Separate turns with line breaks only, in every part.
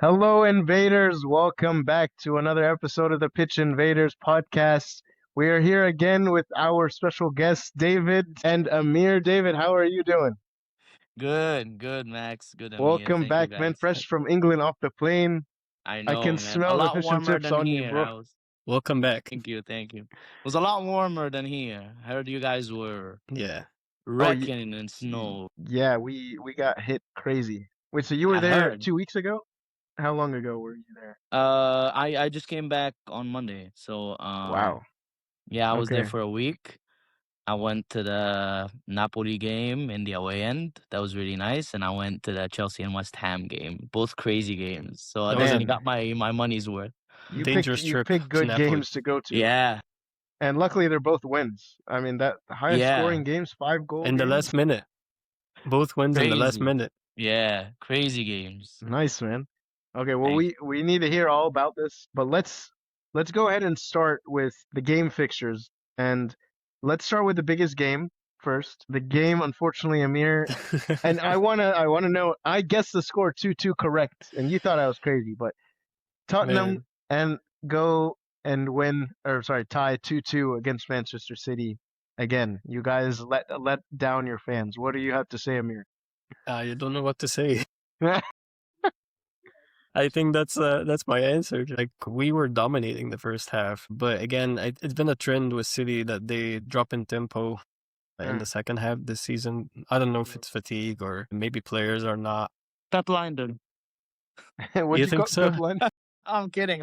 Hello, invaders. Welcome back to another episode of the Pitch Invaders Podcast. We are here again with our special guests, David and Amir. David, how are you doing?
Good, Max. Good, Amir.
Welcome
Thank you,
back, man.
guys.
Fresh from England off the plane.
I
I can
know, man. A
smell the
lot
fish and
warmer
chips
than
on you,
here.
bro.
Welcome back.
Thank you. It was a lot warmer than here. I heard you guys were
Yeah.
wrecking in snow.
Yeah, we got hit crazy. Wait, so you were
I
there
heard.
2 weeks ago? How long ago were you there?
I just came back on Monday. So
Wow.
yeah, I was there
Okay.
for a week. I went to the Napoli game in the away end. That was really nice. And I went to the Chelsea and West Ham game. Both crazy games. So I
That was
definitely
Man,
got my money's worth.
you
dangerous
you
trip
picked
to
good
Napoli.
games to go to.
Yeah.
And luckily they're both wins. I mean, that the highest
Yeah.
scoring games, 5-goal
In the
games.
last minute. Both wins in the last
Crazy.
minute.
Yeah. Crazy games.
Nice, man. Okay, well
Thank
we need to hear all about this, but let's go ahead and start with the game fixtures, and let's start with the biggest game first. The game, unfortunately, Amir, and I wanna know. I guessed the score 2-2 correct, and you thought I was crazy, but Tottenham
Man,
and go and win, or sorry, tie 2-2 against Manchester City again. You guys let down your fans. What do you have to say, Amir?
I don't know what to say. I think that's my answer. Like, we were dominating the first half, but again, it's been a trend with City that they drop in tempo in the second half this season. I don't know if it's fatigue or maybe players are not.
Pep London.
What'd
You
you
think
call
so?
Pep Line?
I'm kidding.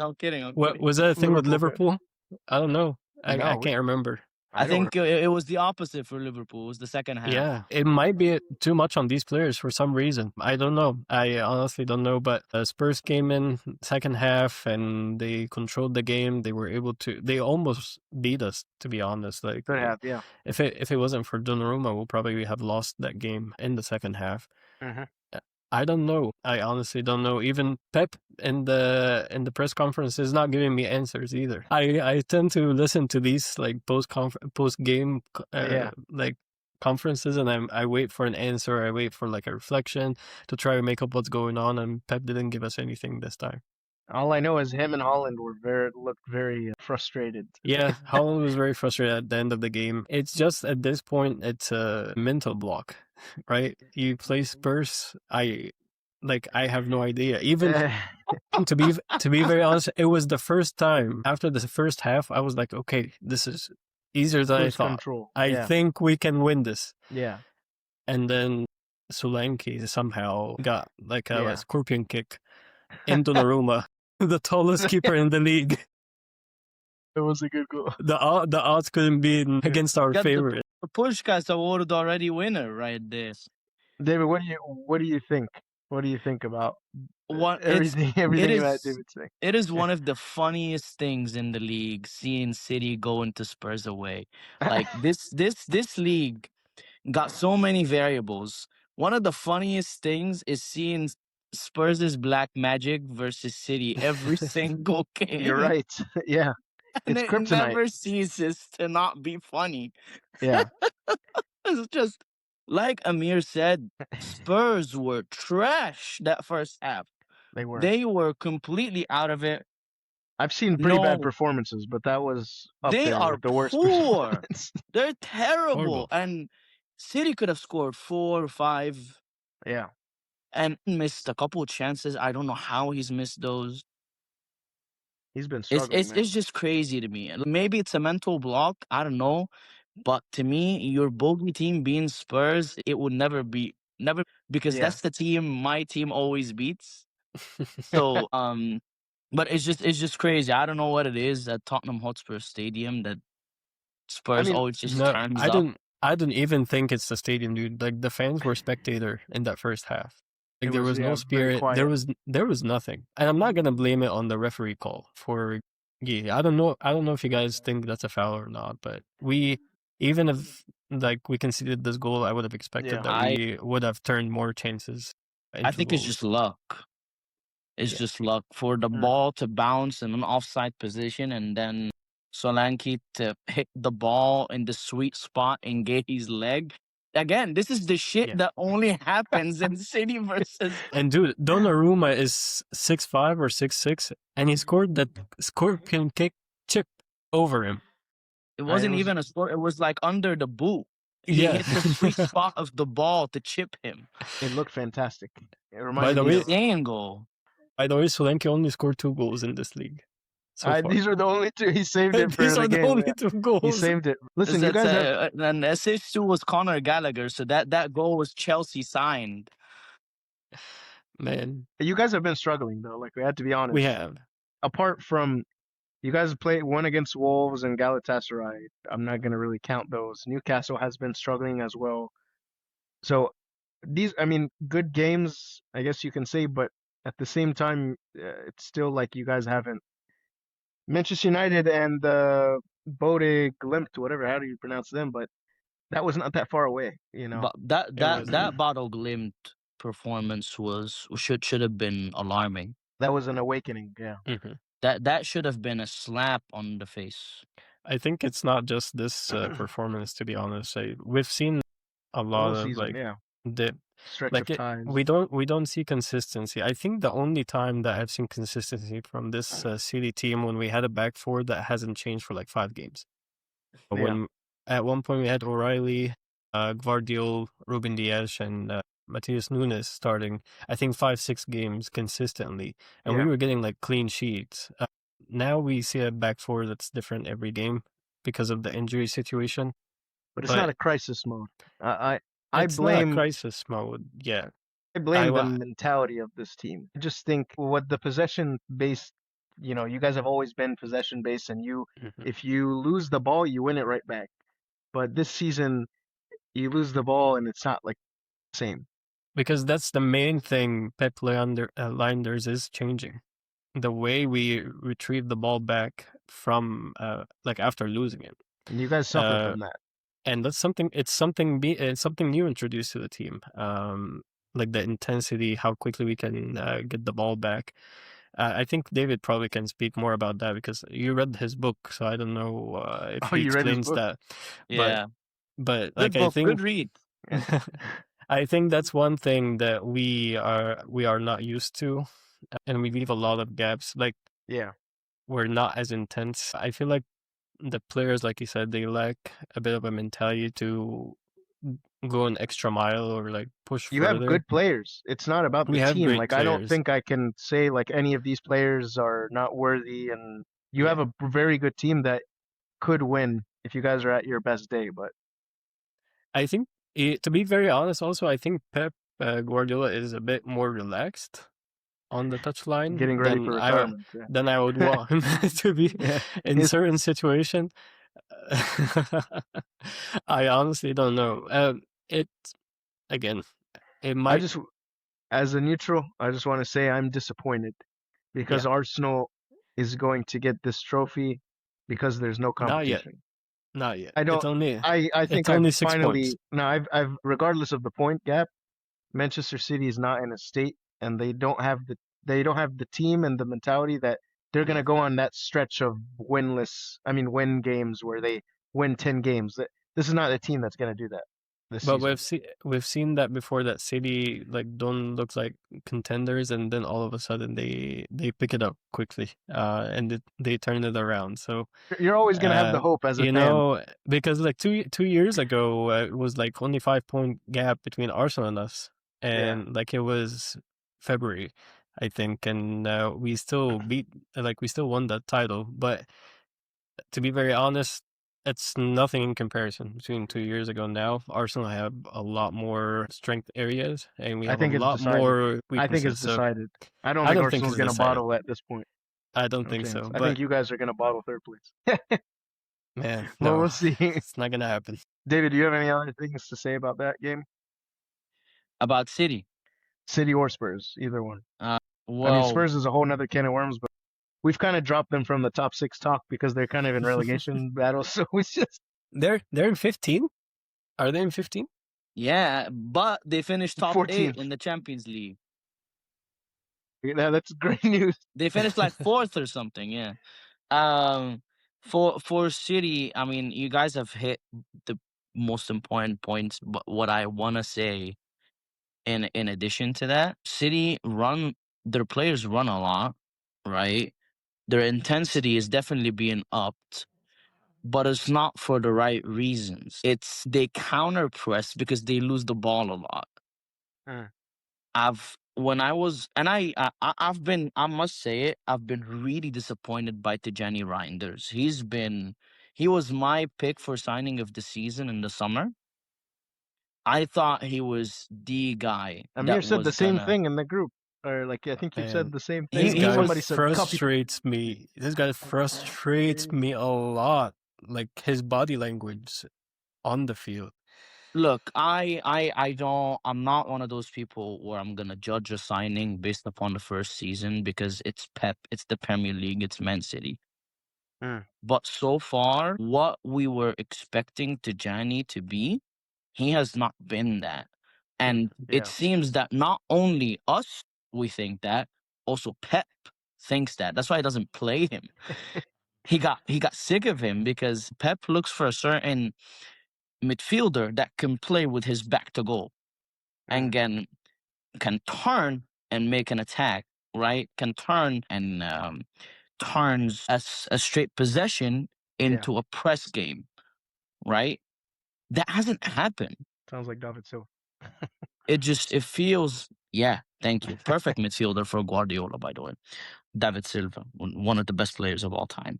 What was that a thing with
Liverpool fan.
Liverpool? I don't know. I
No,
can't remember.
I
don't
think it was the opposite for Liverpool. It was the second half.
Yeah, it might be too much on these players for some reason. I don't know. I honestly don't know. But Spurs came in second half and they controlled the game. They were able to. They almost beat us, to be honest. Like,
Could have, yeah.
if it wasn't for Donnarumma, we'll probably have lost that game in the second half.
Mhm.
I don't know. I honestly don't know. Even Pep in the press conference is not giving me answers either. I tend to listen to these like post game
Yeah.
like conferences, and I wait for an answer. I wait for like a reflection to try to make up what's going on. And Pep didn't give us anything this time.
All I know is him and Holland looked very frustrated.
Yeah, Holland was very frustrated at the end of the game. It's just at this point, it's a mental block, right? You play Spurs. I have no idea. Even to be very honest, it was the first time after the first half I was like, okay, this is easier than I
Lose
thought.
control.
I
Yeah.
think we can win this.
Yeah.
And then Solanke somehow got like a
Yeah.
scorpion kick into Donnarumma, the tallest keeper in the league.
It was a good goal.
The odds couldn't be against our
Got
favorite.
the Pushkas awarded already winner right there.
David, what do you think? What do you think about
What
everything about David's saying?
It is one of the funniest things in the league, seeing City go into Spurs away. Like this league got so many variables. One of the funniest things is seeing Spurs' black magic versus City every single game.
You're right. Yeah.
And
It's
it
kryptonite.
never ceases to not be funny.
Yeah.
It's just like Amir said, Spurs were trash that first half.
They were.
They were completely out of it.
I've seen pretty bad
No.
performances, but that was up
They
there
are
with the worst
poor.
performance.
They're terrible.
Horrible.
And City could have scored 4 or 5
Yeah.
and missed a couple of chances. I don't know how he's missed those.
He's been struggling, man.
It's just crazy to me. And maybe it's a mental block. I don't know. But to me, your bogey team being Spurs, it would never because
Yeah.
that's the team my team always beats. So but it's just crazy. I don't know what it is at Tottenham Hotspur Stadium that Spurs always just turns up.
I don't even think it's the stadium, dude. Like, the fans were spectator in that first half. Like, there was no
very
spirit.
quiet.
There was nothing. And I'm not gonna blame it on the referee call for I don't know if you guys think that's a foul or not, but even if like we conceded this goal, I would have expected that we would have turned more chances.
I think it's just luck. It's just luck for the ball to bounce in an offside position and then Solanke to hit the ball in the sweet spot and get his leg. Again, this is the shit
Yeah.
that only happens in City versus.
And dude, Donnarumma is 6'5" or 6'6", and he scored that scorpion kick chip over him.
It wasn't
was-
even a sport. It was like under the boot. He
Yeah.
hit the sweet spot of the ball to chip him.
It looked fantastic. It
By
reminded
the
me
way,
of,
Insane goal.
By the way, Solanke only scored 2 goals in this league. So far.
these are the only two. He saved it for
These
the
are the
game.
only
Yeah.
2
He
goals.
saved it. Listen, you guys have,
And assist to was Conor Gallagher, so that goal was Chelsea signed.
Man,
you guys have been struggling though. Like we had to be honest.
we have.
Apart from you guys played one against Wolves and Galatasaray. I'm not gonna really count those. Newcastle has been struggling as well. So these, I mean, good games, I guess you can say, but at the same time, it's still like you guys haven't. Manchester United and Bode Glimt, whatever, how do you pronounce them? But that was not that far away, you know.
But that
wasn't.
Bottle Glimt performance should have been alarming.
That was an awakening, yeah.
Mhm.
That should have been a slap on the face.
I think it's not just this performance, to be honest. We've seen a
The
lot
whole
of
season,
like
yeah.
the
Stretch
like
of ties.
we don't see consistency. I think the only time that I've seen consistency from this City team when we had a back four that hasn't changed for like 5 games.
Yeah.
When at one point we had O'Reilly, Gvardiol, Ruben Dias, and Matheus Nunes starting, I think 5-6 games consistently, and we
Yeah.
were getting like clean sheets. Now we see a back four that's different every game because of the injury situation.
But it's not a crisis mode. I
It's
blame
not crisis mode. Yeah,
I blame the
wa-
mentality of this team. I just think what the possession based, you know, you guys have always been possession based, and
Mhm.
if you lose the ball, you win it right back. But this season, you lose the ball, and it's not like the same.
because that's the main thing Pep Leinders is changing. The way we retrieve the ball back from like after losing it.
And you guys suffer from that.
And that's something. It's something new introduced to the team. Like the intensity, how quickly we can get the ball back. I think David probably can speak more about that because you read his book, so I don't know if
Oh,
he
you read his
explains
book?
that.
Yeah,
But
good
like
book,
I think
good read.
I think that's one thing that we are not used to, and we leave a lot of gaps. Like
Yeah.
we're not as intense. I feel like the players, like you said, they lack a bit of a mentality to go an extra mile or like push
You
further.
have good players. It's not about
We
the
have
team.
great
Like I don't
players.
think I can say like any of these players are not worthy, and you have a very good team that could win if you guys are at your best day. But
I think, to be very honest, also I think Pep Guardiola is a bit more relaxed on the touchline
getting ready for retirement.
than I would want him to be
Yeah.
in certain situation. I honestly don't know. It again, it might.
As a neutral, I just want to say I'm disappointed because Arsenal is going to get this trophy because there's no competition.
Not yet.
I don't.
It's only.
I think
it's only
I've
6
finally.
points.
No, I've regardless of the point gap, Manchester City is not in a state, and they don't have the team and the mentality that they're gonna go on that stretch of win games where they win 10 games. This is not a team that's gonna do that this
But
season.
we've seen that before, that City like don't look like contenders, and then all of a sudden they pick it up quickly, and they turn it around. So
You're always gonna have the hope as a fan.
know, because like two years ago it was like only 5-point gap between Arsenal and us, and like it was February, I think, and we still won that title. But to be very honest, it's nothing in comparison between 2 years ago. Now Arsenal have a lot more strength areas, and we have a lot more weaknesses.
I think it's decided. I don't
I
think
don't think
Arsenal's
it's
gonna
decided.
bottle at this point.
I don't
No
think
chance.
so.
I
But
think you guys are gonna bottle third place.
man,
Well,
no,
we'll see.
it's not gonna happen.
David, do you have any other things to say about that game?
About City.
City or Spurs, either one.
Well,
I mean, Spurs is a whole nother can of worms, but we've kind of dropped them from the top 6 talk because they're kind of in relegation battles. So it's just
They're in 15. Are they in 15?
yeah, but they finished top
14th.
8 in the Champions League.
Yeah, that's great news.
They finished like 4th or something. Yeah. For City, I mean, you guys have hit the most important points. But what I want to say, in addition to that, City run their players run a lot, right? Their intensity is definitely being upped, but it's not for the right reasons. It's they counter press because they lose the ball a lot.
Mm.
I've when I was and I've been, I must say it, I've been really disappointed by Tijani Reinders. He was my pick for signing of the season in the summer. I thought he was the guy
Amir
that
said the
was
same
gonna
thing in the group, or like I think you said
And
the same
this
thing,
he
and
guy
was
somebody said copy.
frustrates me. This guy frustrates me a lot. Like his body language on the field.
look, I'm not one of those people where I'm gonna judge a signing based upon the first season because it's Pep, it's the Premier League, it's Man City.
Mm.
But so far, what we were expecting Tijani to be, he has not been that. And it
Yeah.
seems that not only us, we think that, also Pep thinks that. That's why he doesn't play him. He got sick of him because Pep looks for a certain midfielder that can play with his back to goal and
Mm.
can turn and make an attack, right? Can turn and turns a straight possession
Yeah.
into a press game, right? That hasn't happened.
Sounds like David Silva.
It feels, yeah, thank you. Perfect midfielder for Guardiola, by the way. David Silva, one of the best players of all time.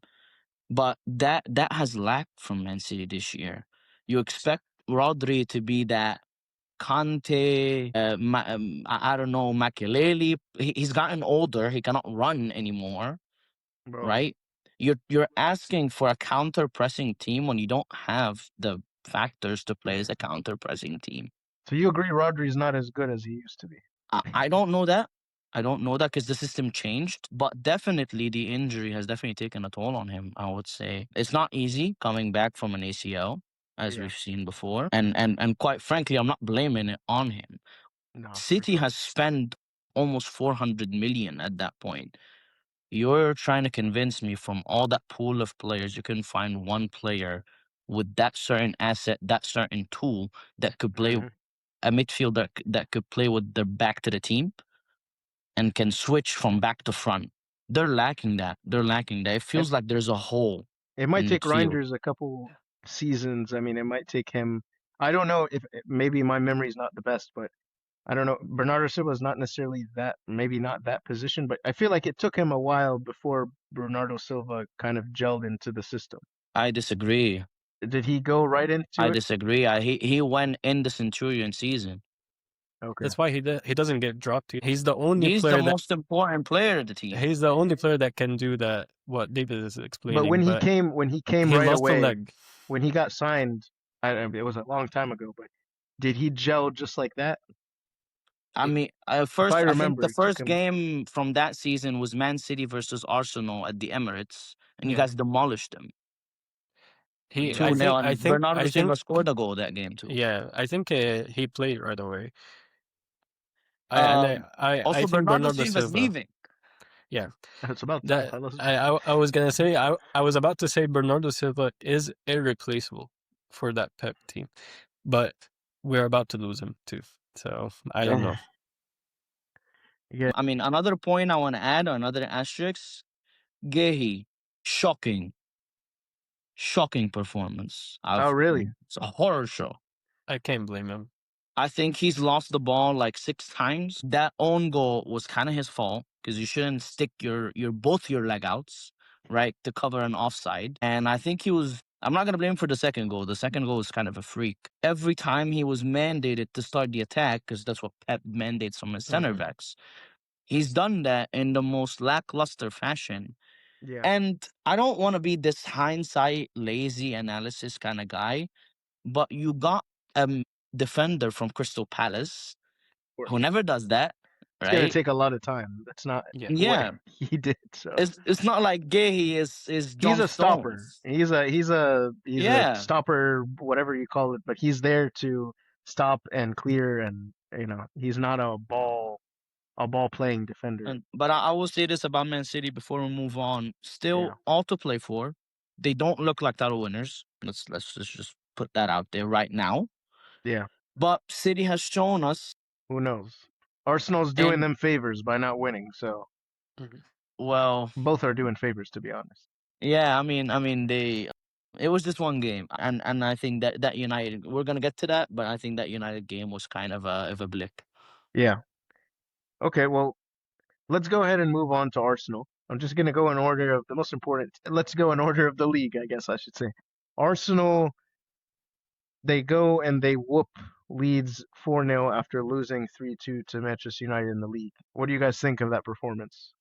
But that has lacked from Man City this year. You expect Rodri to be that Kante, I don't know, Makelele. He's gotten older. He cannot run anymore,
Bro.
right? You're asking for a counter pressing team when you don't have the factors to play as a counter pressing team.
So you agree Rodri's not as good as he used to be?
I don't know that. I don't know that because the system changed, but definitely the injury has definitely taken a toll on him. I would say it's not easy coming back from an ACL, as
Yeah.
we've seen before, and quite frankly, I'm not blaming it on him.
No, for
City
sure.
has spent almost 400 million at that point. You're trying to convince me from all that pool of players, you can find one player with that certain asset, that certain tool that could play
Mhm.
a midfielder that could play with their back to the team and can switch from back to front. They're lacking that. They're lacking that. It
And
feels like there's a hole
it might
in
take
midfield.
Reinders a couple seasons. I mean, it might take him. I don't know if maybe my memory's not the best, but I don't know. Bernardo Silva is not necessarily that, maybe not that position, but I feel like it took him a while before Bernardo Silva kind of gelled into the system.
I disagree.
Did he go right into
I
it?
disagree. He went in the Centurion season.
Okay.
That's why he doesn't get dropped. He's the only
He's the
player that
most important player of the team.
he's the only player that can do that. What David is
But
explaining, but
when he came
he
right
lost a
away,
leg.
when he got signed, it was a long time ago, but did he gel just like that?
I mean,
If I
I think
remember,
the
it took
first
him.
game from that season was Man City versus Arsenal at the Emirates, and you
Yeah.
guys demolished them
He,
Yeah.
2-0.
I
And
think,
Bernardo
I think,
Silva scored a goal that game too.
yeah, I think he played right away. I
Also,
think
Bernardo
Bernardo
Silva's
Silva.
leaving.
Yeah,
It's about time.
that I was gonna say I was about to say Bernardo Silva is irreplaceable for that Pep team, but we're about to lose him too. So I don't know.
Yeah.
I mean, another point I want to add, another asterisk, Gehi, shocking, shocking performance.
Oh, really?
It's a horror show.
I can't blame him.
I think he's lost the ball like 6 times. That own goal was kind of his fault because you shouldn't stick your both your leg outs, right, to cover an offside. And I think he was. I'm not gonna blame him for the second goal. The second goal was kind of a freak. Every time he was mandated to start the attack, because that's what Pep mandates from his center
Mhm.
backs. He's done that in the most lackluster fashion.
Yeah.
And I don't want to be this hindsight, lazy analysis kind of guy, but you got a defender from Crystal Palace
Or-
who never does that,
It's gonna
right?
take a lot of time. That's not
Yeah,
what
Yeah,
he did. So
it's not like Gay is
he's
John
a stopper.
Stones.
He's a
Yeah,
stopper, whatever you call it. But he's there to stop and clear, and he's not a ball playing defender.
but I will say this about Man City before we move on.
Yeah.
Still all to play for. They don't look like title winners. Let's just put that out there right now.
Yeah.
But City has shown us,
Who knows? Arsenal's doing
and
them favors by not winning, so
Mhm.
well,
both are doing favors, to be honest.
yeah, it was just one game, and I think that United, we're gonna get to that, but I think that United game was kind of a blip.
Yeah. Okay, well, let's go ahead and move on to Arsenal. I'm just going to go in order of the most important. Let's go in order of the league, I guess I should say. Arsenal, they go and they whoop Leeds 4-0 after losing 3-2 to Manchester United in the league. What do you guys think of that performance?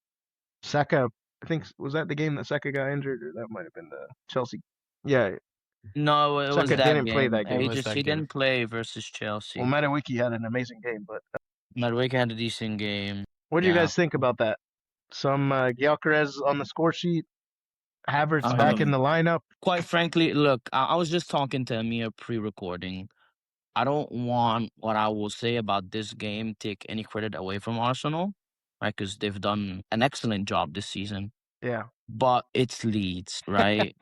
Saka, I think, was that the game that Saka got injured, or that might have been the Chelsea? Yeah,
No, it was
Saka
that
didn't play
game.
that game.
was that
He
game.
didn't play versus
Well,
Chelsea.
Madueke had an amazing game, but
Madueke had a decent game.
what do you
Yeah.
guys think about that? Some Gyökeres on the score sheet, Havertz back in the lineup.
Quite frankly, look, I was just talking to Amir pre-recording. I don't want what I will say about this game take any credit away from Arsenal, right? Because they've done an excellent job this season.
Yeah.
But it's Leeds, right?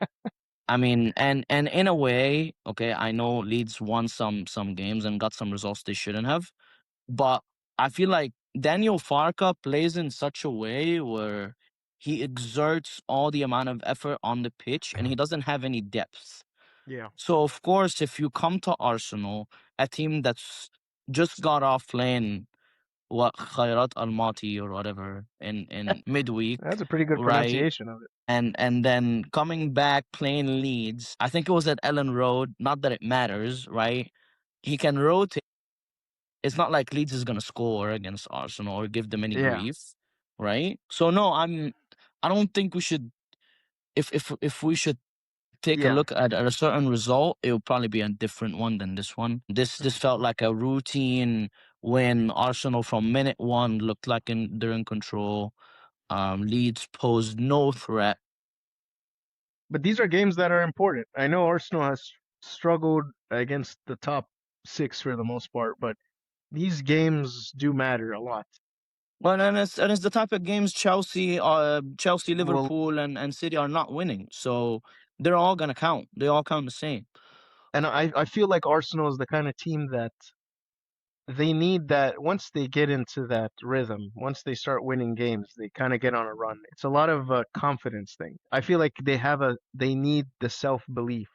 I mean, and in a way, okay, I know Leeds won some games and got some results they shouldn't have, but I feel like Daniel Farka plays in such a way where he exerts all the amount of effort on the pitch and he doesn't have any depth.
Yeah.
So of course, if you come to Arsenal, a team that's just got off playing what Khairat Almaty or whatever in midweek,
That's a pretty good
right?
pronunciation of it.
And then coming back playing Leeds, I think it was at Ellen Road. Not that it matters, right? He can rotate. It's not like Leeds is gonna score against Arsenal or give them any
Yeah.
grief, right? So no, I don't think we should. If we should take a
Yeah.
look at a certain result, it would probably be a different one than this one. This felt like a routine when Arsenal from minute one looked like they're in control. Leeds posed no threat.
But these are games that are important. I know Arsenal has struggled against the top six for the most part, but these games do matter a lot.
Well, and it's the type of games Chelsea,
Well,
Liverpool, and City are not winning. So they're all gonna count. They all count the same.
and I feel like Arsenal is the kind of team that they need that once they get into that rhythm, once they start winning games, they kind of get on a run. It's a lot of confidence thing. I feel like they need the self-belief.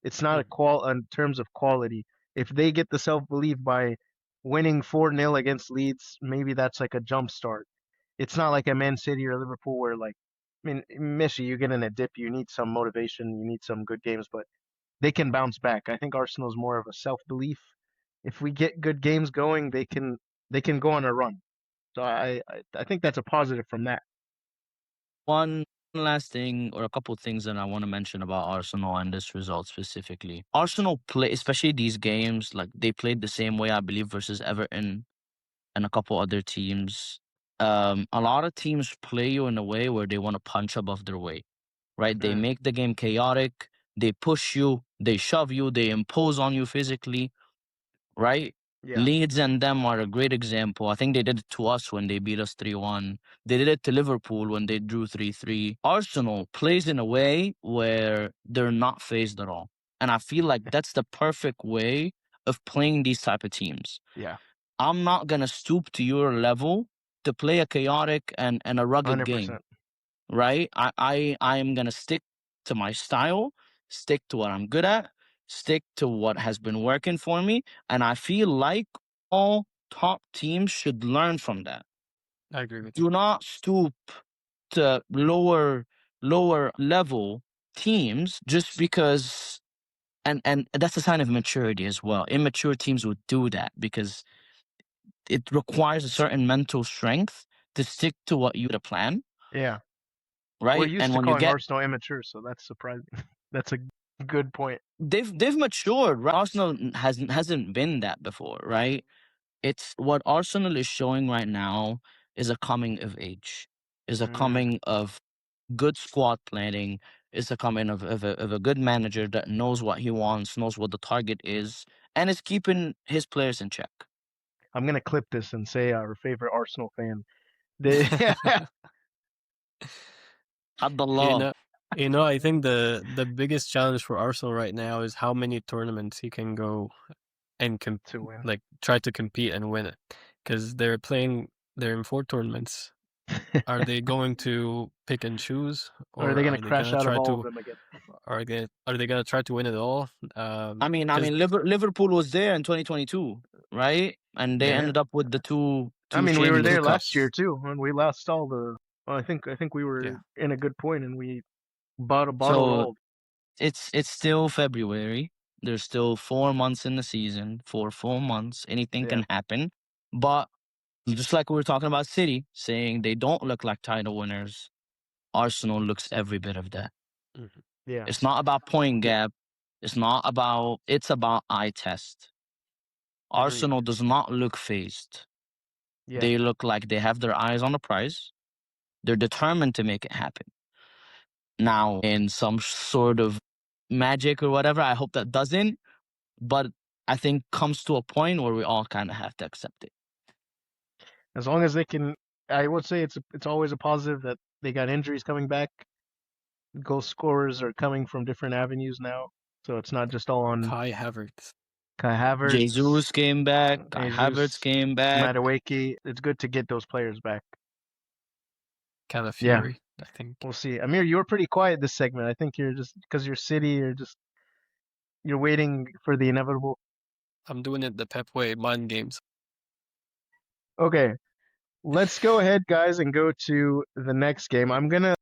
It's not a in terms of quality. If they get the self-belief by winning 4-0 against Leeds, maybe that's like a jump start. It's not like a Man City or Liverpool where like, I mean, Messi, you get in a dip, you need some motivation, you need some good games, but they can bounce back. I think Arsenal's more of a self-belief. If we get good games going, they can go on a run. So I think that's a positive from that.
One last thing, or a couple of things that I want to mention about Arsenal and this result specifically. Arsenal play, especially these games, like they played the same way, I believe, versus Everton and a couple other teams. A lot of teams play you in a way where they want to punch above their weight, right? They make the game chaotic. They push you. They shove you. They impose on you physically, right?
Yeah.
Leeds and them are a great example. I think they did it to us when they beat us 3-1. They did it to Liverpool when they drew 3-3. Arsenal plays in a way where they're not phased at all. And I feel like that's the perfect way of playing these type of teams.
Yeah.
I'm not going to stoop to your level to play a chaotic and a rugged
100%.
game, right? I am going to stick to my style, stick to what I'm good at, stick to what has been working for me. And I feel like all top teams should learn from that.
I agree with you.
Do not stoop to lower level teams just because and that's a sign of maturity as well. Immature teams would do that because it requires a certain mental strength to stick to what you to plan,
Yeah. We're
right?
used
And
to
when you
calling
get
Arsenal immature, so that's surprising. That's a good point.
they've matured, right? Arsenal hasn't been that before, right? It's what Arsenal is showing right now is a coming of age, is a coming of good squad planning, is a coming of a good manager that knows what he wants, knows what the target is, and is keeping his players in check.
I'm gonna clip this and say our favorite Arsenal fan. They,
Had the
You
law.
know, I think the biggest challenge for Arsenal right now is how many tournaments he can go and
to win.
like try to compete and win it, because they're in 4 tournaments. Are they going to pick and choose,
Or are
or
they going
are
to
they
crash
gonna
out of
try
all of
to
them again?
are they gonna try to win it all?
I mean,
'Cause
Liverpool was there in 2022, right? And they
Yeah.
ended up with the two
I mean, we were there
Champions
last year
Cups.
too, and we lost all the. Well, I think we were
Yeah.
in a good point, and we bottle
So
rolled.
it's still February. There's still 4 months in the season. For 4 months, anything
Yeah.
can happen. But just like we were talking about City, saying they don't look like title winners, Arsenal looks every bit of that.
Mhm.
Yeah.
It's not about point
Yeah.
gap. It's about eye test.
Agreed.
Arsenal does not look phased.
Yeah.
They look like they have their eyes on the prize. They're determined to make it happen. Now, in some sort of magic or whatever, I hope that doesn't. But I think comes to a point where we all kind of have to accept it.
As long as they can, I would say it's always a positive that they got injuries coming back. Goal scorers are coming from different avenues now, so it's not just all on
Kai Havertz.
Kai Havertz,
Jesus came back. Kai Havertz
Jesus,
came back.
Madueke. It's good to get those players back.
Calafiori, I think.
We'll see. Amir, you were pretty quiet this segment. I think you're just because you're City. You're waiting for the inevitable.
I'm doing it the Pep way, mind games.
Okay, let's go ahead, guys, and go to the next game. I'm gonna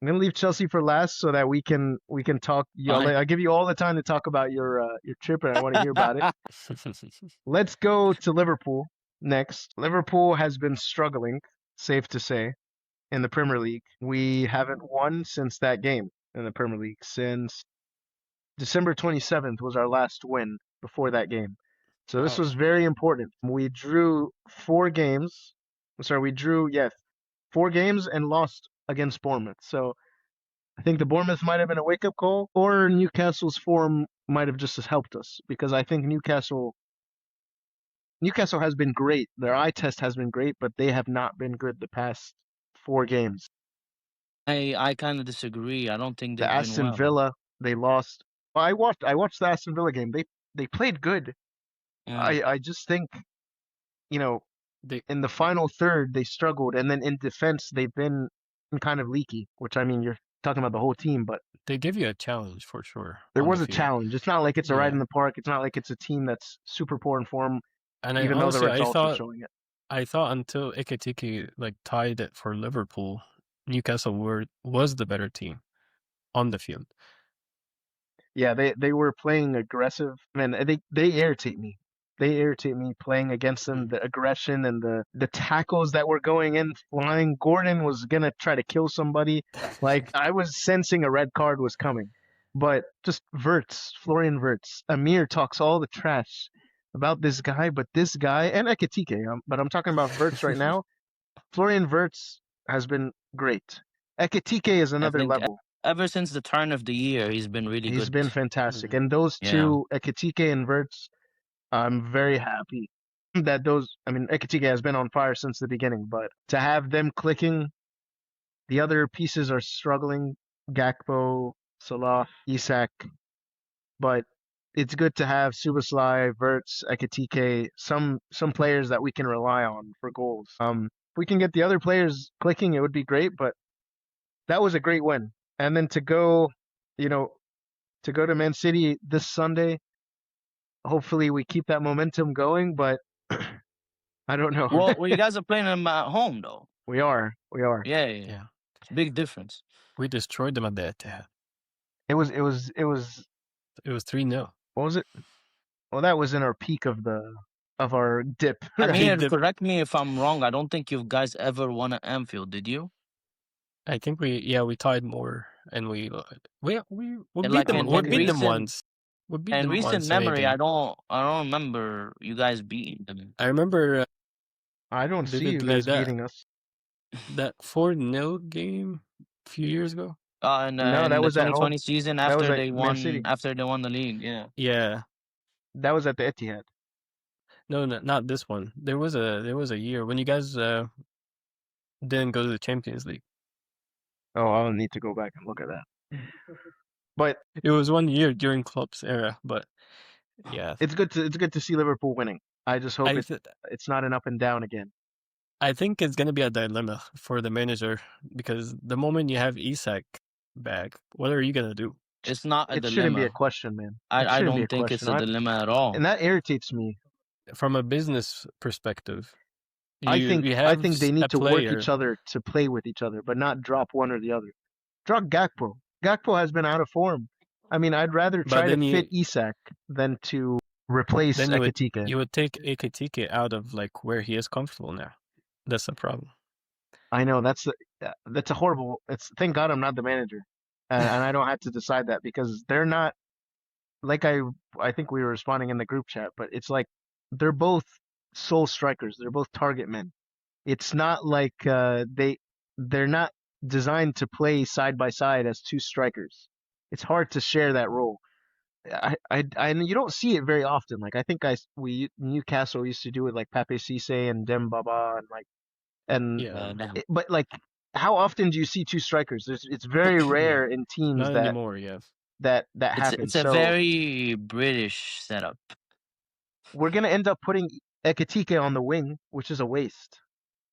leave Chelsea for last so that we can talk.
Fine.
I'll give you all the time to talk about your trip, and I want to hear about it. Let's go to Liverpool next. Liverpool has been struggling, safe to say, in the Premier League. We haven't won since that game in the Premier League. Since December 27th was our last win before that game. So this
Wow.
was very important. We drew 4 games. We drew, 4 games and lost against Bournemouth. So I think the Bournemouth might have been a wake-up call, or Newcastle's form might have just helped us, because I think Newcastle has been great. Their eye test has been great, but they have not been good the past 4 games.
I kind of disagree. I don't think
The
they've been
Aston
well.
Villa, they lost. I watched the Aston Villa game. They played good.
Yeah.
I just think,
They
in the final third they struggled, and then in defense they've been kind of leaky. Which, I mean, you're talking about the whole team, but
they give you a challenge for sure.
there
on
was
the
a
field.
challenge. It's not like it's a ride
Yeah.
in the park. It's not like it's a team that's super poor in form,
And
even though the
honestly,
results are showing it.
I thought until Ekitike tied it for Liverpool, Newcastle was the better team on the field.
Yeah, they were playing aggressive. Man, they irritate me. They irritate me playing against them. The aggression and the tackles that were going in, flying. Gordon was gonna try to kill somebody. Like, I was sensing a red card was coming. But just Florian Wirtz. Amir talks all the trash about this guy, but this guy, and Ekitike, but I'm talking about Wirtz right now. Florian Wirtz has been great. Ekitike is
I
another
think
level.
ever since the turn of the year, he's been really
He's
good.
been fantastic.
Mhm.
And those
Yeah.
two, Ekitike and Wirtz, I'm very happy that Ekitike has been on fire since the beginning, but to have them clicking, the other pieces are struggling. Gakpo, Salah, Isak, but it's good to have Suboslai, Wirtz, Ekitike, some players that we can rely on for goals. If we can get the other players clicking, it would be great, but that was a great win. And then to go to Man City this Sunday, hopefully we keep that momentum going, but I don't know.
Well, you guys are playing them at home, though.
We are.
Yeah.
Yeah.
It's a big difference.
We destroyed them at the Etihad.
It was
It was 3-0.
what was it? Well, that was in our peak of our dip.
I mean,
The-
correct me if I'm wrong. I don't think you guys ever won at Anfield, did you?
I think we tied more, and we beat
like
them.
in
We beat them
recent-
once. We beat
In
them
recent
once,
memory, I
think.
don't remember you guys beating them.
I remember
I don't see you
Vividly
guys
that.
beating us.
that 4-0 game a few years ago.
In
No, that
the
was at home.
2020 season
That was
after
at
they
Man City.
won the league. Yeah.
Yeah.
That was at the Etihad.
No, not this one. There was a year when you guys didn't go to the Champions League.
Oh, I'll need to go back and look at that. But
It was 1 year during Klopp's era, but yeah,
it's good to see Liverpool winning. I just hope it's not an up and down again.
I think it's gonna be a dilemma for the manager because the moment you have Isak back, what are you gonna do?
It's not a
It shouldn't be a
dilemma.
question, man. It
I
shouldn't be
don't
a
think it's
question.
a dilemma at all.
And that irritates me.
From a business perspective,
I
you have
think they need
a
to work each
player,
other to play with each other, but not drop one or the other. Drop Gakpo. Gakpo has been out of form. I mean, I'd rather
but
try to
then
fit Isak than to replace Ekitike.
you would take Ekitike out of like where he is comfortable now. That's the problem.
I know that's a horrible. It's thank God I'm not the manager, and I don't have to decide that because they're not like I think we were responding in the group chat, but it's like they're both sole strikers. They're both target men. It's not like they're not designed to play side by side as two strikers. It's hard to share that role. And you don't see it very often. Like I think Newcastle used to do it like Pape Cisse and Dembaba and like and
Yeah,
but like how often do you see two strikers? It's very rare in teams
not
that
anymore. Yeah,
that happens.
It's a
So
very British setup.
we're gonna end up putting Ekitike on the wing, which is a waste.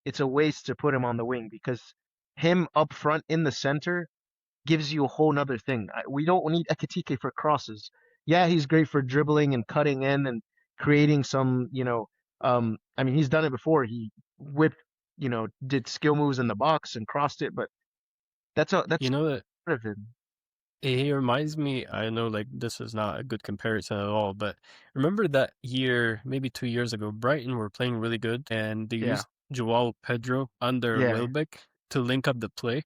It's a waste to put him on the wing because him up front in the center gives you a whole nother thing. We don't need Ekitike for crosses. Yeah, he's great for dribbling and cutting in and creating some, I mean, he's done it before. He whipped, did skill moves in the box and crossed it, but that's
you know that
part of him.
he reminds me. I know, like this is not a good comparison at all, but remember that year, maybe 2 years ago, Brighton were playing really good, and they used Joao Pedro under Welbeck to link up the play.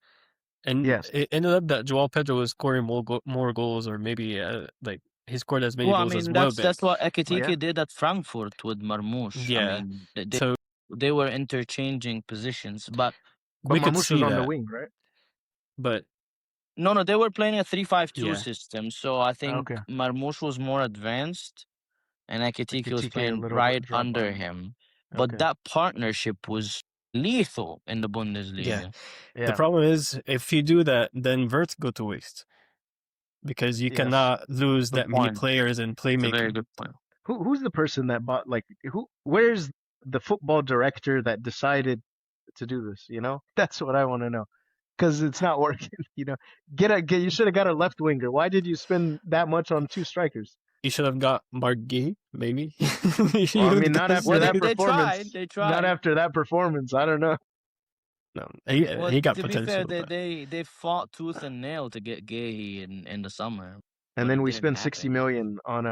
And it ended up that Joao Pedro was scoring more goals, or maybe like he scored as many goals as Welbeck.
That's what Ekitike did at Frankfurt with Marmoush.
Yeah.
I mean, they were interchanging positions, but
we could see
was on
that.
the wing, right?
But no, they were playing a 3-5-2 system. So I think Marmoush was more advanced, and Ekitike was playing right under him. But that partnership was lethal in the Bundesliga.
Yeah. The problem is, if you do that, then Verts go to waste because you cannot lose that many players in playmaking.
That's a very good point.
Who's the person that bought where's the football director that decided to do this? That's what I want to know. Because it's not working, you should have got a left winger. Why did you spend that much on two strikers?
You should have got Mark Gay, maybe.
Well, I mean, not after that performance.
They tried.
Not after that performance. I don't know.
No, he got potential.
To be fair, they fought tooth and nail to get Gay in the summer.
And then we spent 60 million on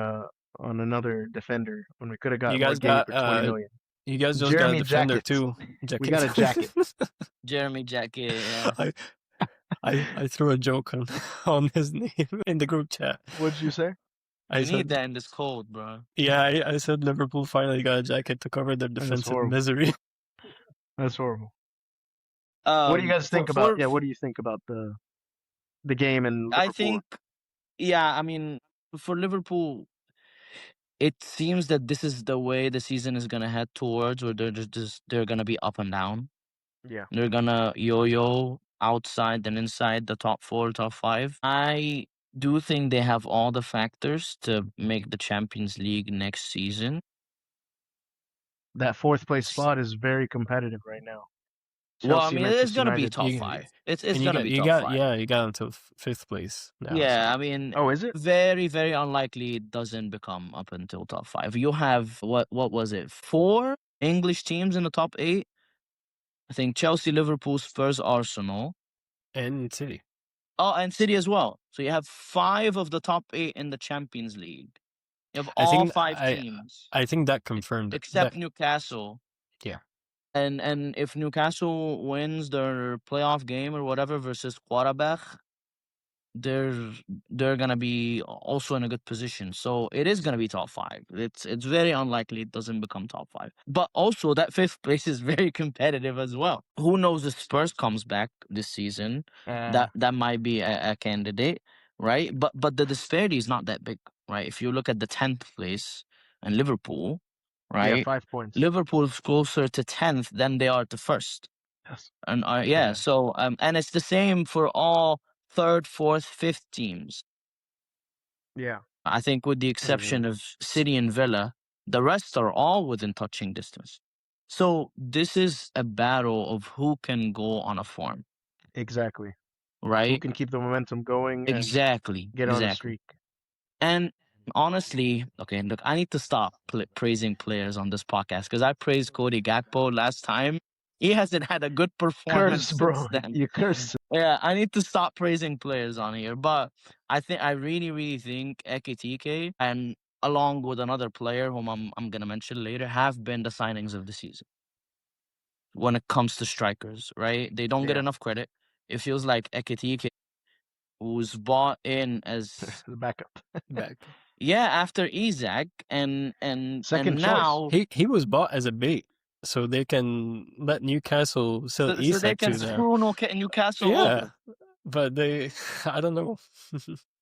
another defender when we could have got
you guys
got for 20 million.
You guys just got a defender too.
We got a jacket.
Jeremy Jacket. Yeah.
I threw a joke on his name in the group chat.
What'd you say?
I need that in this cold, bro.
Yeah, I said Liverpool finally got a jacket to cover their defensive misery.
That's horrible. What do you guys think about? What do you think about the game and Liverpool?
I think, I mean, for Liverpool, it seems that this is the way the season is gonna head towards, where they're gonna be up and down.
Yeah,
they're gonna yo-yo outside and inside the top 4, top 5. I do think they have all the factors to make the Champions League next season.
That 4th place spot is very competitive right now.
Chelsea, well, I mean, it's going to be top 5. It's going to be top 5.
Yeah, you got into 5th place now.
Yeah, so. I mean,
is it?
Very, very unlikely it doesn't become up until top 5. You have, what was it, 4 English teams in the top 8? I think Chelsea, Liverpool, Spurs, Arsenal.
And City.
Oh, and City as well. So you have 5 of the top 8 in the Champions League. You have all 5 teams.
I think that confirmed.
Except Newcastle.
Yeah.
And if Newcastle wins their playoff game or whatever versus Quarabach, they're gonna be also in a good position. So it is gonna be top 5. It's very unlikely it doesn't become top 5. But also that 5th place is very competitive as well. Who knows if Spurs comes back this season? That might be a candidate, right? But the disparity is not that big, right? If you look at the 10th place and Liverpool, right?
Yeah, 5 points.
Liverpool's closer to 10th than they are to 1st.
Yes.
And so and it's the same for all third, fourth, fifth teams.
Yeah.
I think with the exception of City and Villa, the rest are all within touching distance. So this is a battle of who can go on a form,
Exactly. Who
right?
can keep the momentum going and
Exactly.
get on a
Exactly.
streak.
And honestly, okay, look, I need to stop praising players on this podcast because I praised Cody Gakpo last time. He hasn't had a good performance
Curse, bro.
since then.
You curse.
Yeah, I need to stop praising players on here. But I really, really think Ekitike and along with another player whom I'm gonna mention later have been the signings of the season when it comes to strikers, right? They don't get
Yeah.
enough credit. It feels like Ekitike was bought in as
The backup.
Back.
yeah, after Isaac and
Second choice.
now
He was bought as a bait, so they can let Newcastle sell
so they
Isak
can
to them.
screw Newcastle
Yeah,
over.
but they, I don't know.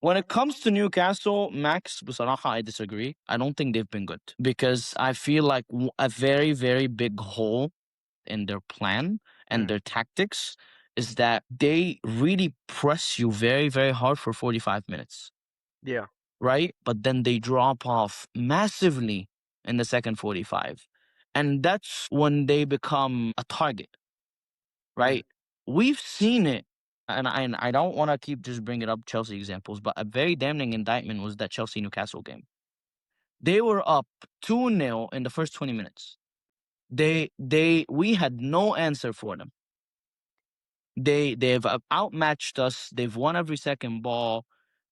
When it comes to Newcastle, Max, بصراحة, I disagree. I don't think they've been good because I feel like a very, very big hole in their plan and their tactics is that they really press you very, very hard for 45 minutes,
Yeah.
right? But then they drop off massively in the second 45. And that's when they become a target, right? We've seen it. And I don't want to keep just bringing up Chelsea examples, but a very damning indictment was that Chelsea Newcastle game. They were up 2-0 in the first 20 minutes. We had no answer for them. They've outmatched us. They've won every second ball.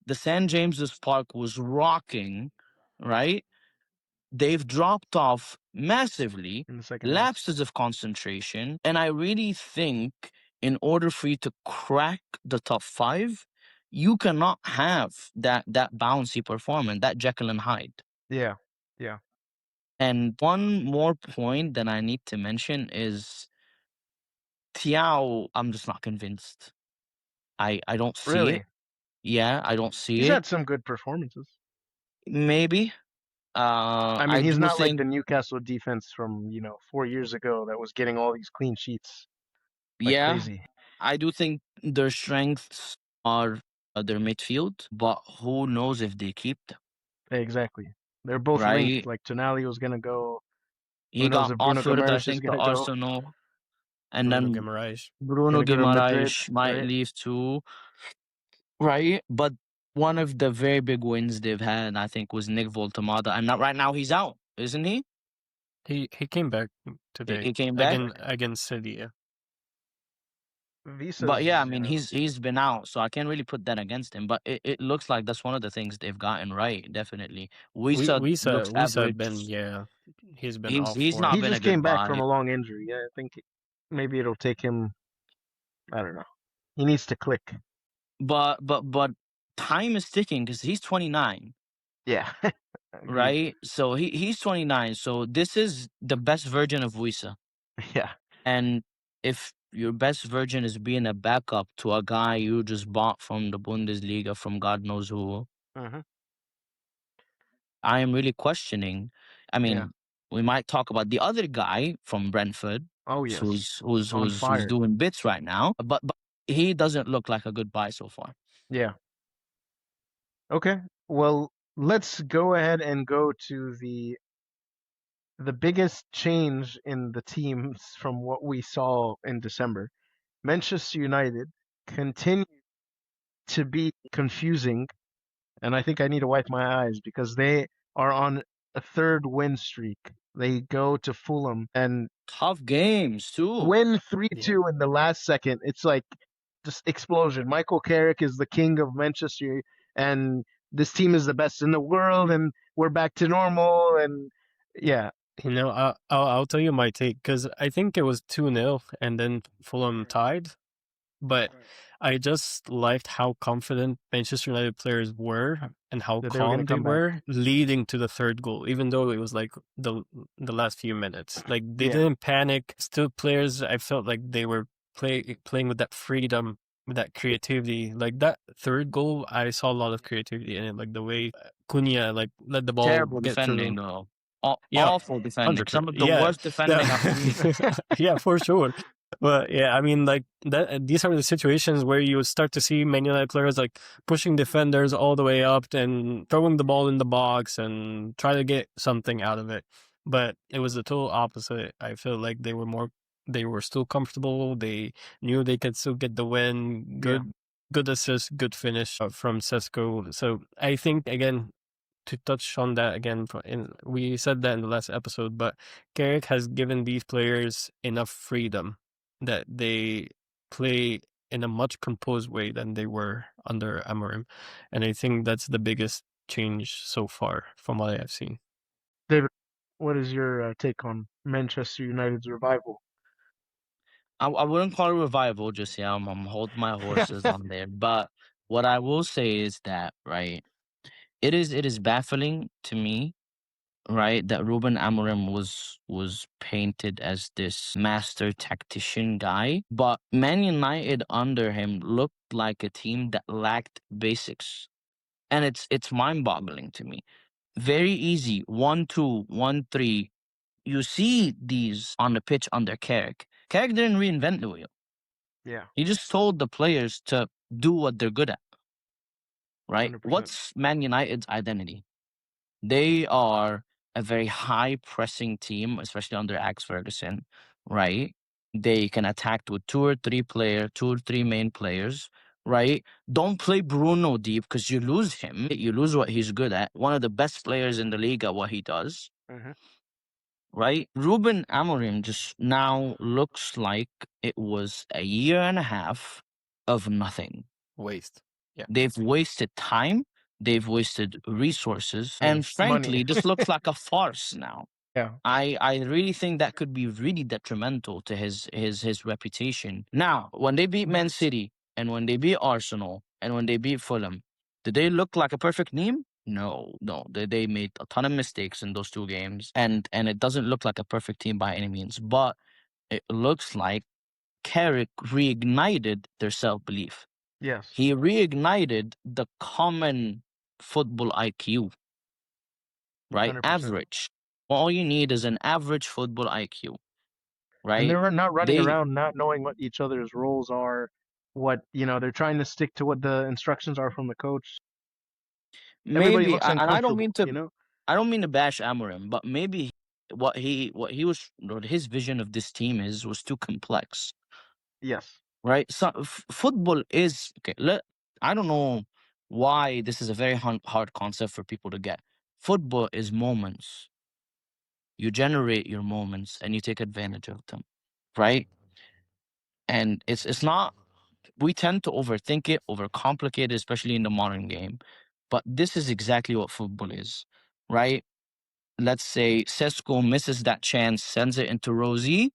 The St. James's Park was rocking, right? They've dropped off massively,
In the second half.
lapses of concentration. And I really think in order for you to crack the top five, you cannot have that bouncy performance, that Jekyll and Hyde.
Yeah. Yeah.
And one more point that I need to mention is Tiao, I'm just not convinced. I don't see
Really?
it. Yeah, I don't see
He's
it.
had some good performances.
Maybe.
I mean,
I
he's
do
not like
think
the Newcastle defense from 4 years ago that was getting all these clean sheets like crazy.
I do think their strengths are their midfield, but who knows if they keep them,
Exactly. They're both
right?
linked. Like Tonali was gonna go.
He
Who knows
got
if Bruno
offered, I
Guimaraes is
think, to
gonna go?
Arsenal, and
Bruno
then
Guimaraes.
Bruno
Gonna go to Madrid,
Guimaraes might
right?
leave too, right? But one of the very big wins they've had, I think, was Nick Voltemada, and not right now he's out, isn't he?
He came back today
He came back.
against City. Yeah.
Visa's,
But yeah, I mean, he's been out, so I can't really put that against him. But it looks like that's one of the things they've gotten right. Definitely, Wisa looks average.
He's been
He's
off.
he's
for
not
he
been a
just
good
came back
buy.
from a long injury. Yeah, I think maybe it'll take him. I don't know. He needs to click.
But time is ticking because he's 29,
Yeah.
right? So he's 29. So this is the best version of Wisa.
Yeah.
And if your best version is being a backup to a guy you just bought from the Bundesliga from God knows who,
Mm-hmm.
I am really questioning. I mean,
Yeah.
we might talk about the other guy from Brentford,
Oh yes.
who's doing bits right now, but he doesn't look like a good buy so far.
Yeah. Okay. Well, let's go ahead and go to the biggest change in the teams from what we saw in December. Manchester United continue to be confusing, and I think I need to wipe my eyes because they are on a third win streak. They go to Fulham and
Tough games too.
win 3-2 in the last second. It's like just explosion. Michael Carrick is the king of Manchester, and this team is the best in the world, and we're back to normal. And yeah,
I'll tell you my take because I think it was 2-0 and then Fulham tied, but I just liked how confident Manchester United players were and how
That they were gonna
calm they
come back.
were leading to the third goal, even though it was like the last few minutes. Like they
Yeah.
didn't panic. Still, players, I felt like they were playing with that freedom, with that creativity. Like that third goal, I saw a lot of creativity in it. Like the way Cunha like let the ball
Terrible
get
defending
through.
though.
Yeah,
Awful defending. Some of the
100%.
worst defending I've seen.
Yeah, for sure. Well, yeah, I mean, like that. These are the situations where you start to see Man United players like pushing defenders all the way up and throwing the ball in the box and try to get something out of it. But it was the total opposite. I feel like they were still comfortable. They knew they could still get the win.
Yeah.
Good assist, good finish from Sesko. So I think again, to touch on that again, we said that in the last episode, but Carrick has given these players enough freedom that they play in a much composed way than they were under Amorim. And I think that's the biggest change so far from what I have seen.
David, what is your take on Manchester United's revival?
I wouldn't call it revival just yet. I'm holding my horses on there. But what I will say is that, right, it is baffling to me, right, that Ruben Amorim was painted as this master tactician guy, but Man United under him looked like a team that lacked basics. And it's mind-boggling to me. Very easy. 1-2, 1-3. You see these on the pitch under Carrick. Carrick didn't reinvent the wheel.
Yeah,
He just told the players to do what they're good at, right?
100%.
What's Man United's identity? They are a very high pressing team, especially under Axe Ferguson, right? They can attack with two or three main players, right? Don't play Bruno deep because you lose him. You lose what he's good at. One of the best players in the league at what he does,
Hmm.
right? Ruben Amorim just now looks like it was a year and a half of nothing.
Waste. Yeah.
They've wasted time, they've wasted resources, and frankly,
Money.
this looks like a farce now.
Yeah.
I really think that could be really detrimental to his reputation. Now, when they beat Man City and when they beat Arsenal and when they beat Fulham, did they look like a perfect team? No. They made a ton of mistakes in those two games, and it doesn't look like a perfect team by any means. But it looks like Carrick reignited their self belief.
Yes.
He reignited the common football IQ, right?
100%.
Average. All you need is an average football IQ,
And
right?
they're not running
They
around not knowing what each other's roles are, what, they're trying to stick to what the instructions are from the coach. Everybody
maybe,
looks
and
uncomfortable,
I don't mean to bash Amorim, but maybe what he was what his vision of this team was too complex,
Yes.
right? So football is okay. I don't know why this is a very hard concept for people to get. Football is moments. You generate your moments and you take advantage of them, right? And it's not, we tend to overthink it, overcomplicate it, especially in the modern game. But this is exactly what football is, right? Let's say Sesko misses that chance, sends it into Rosie,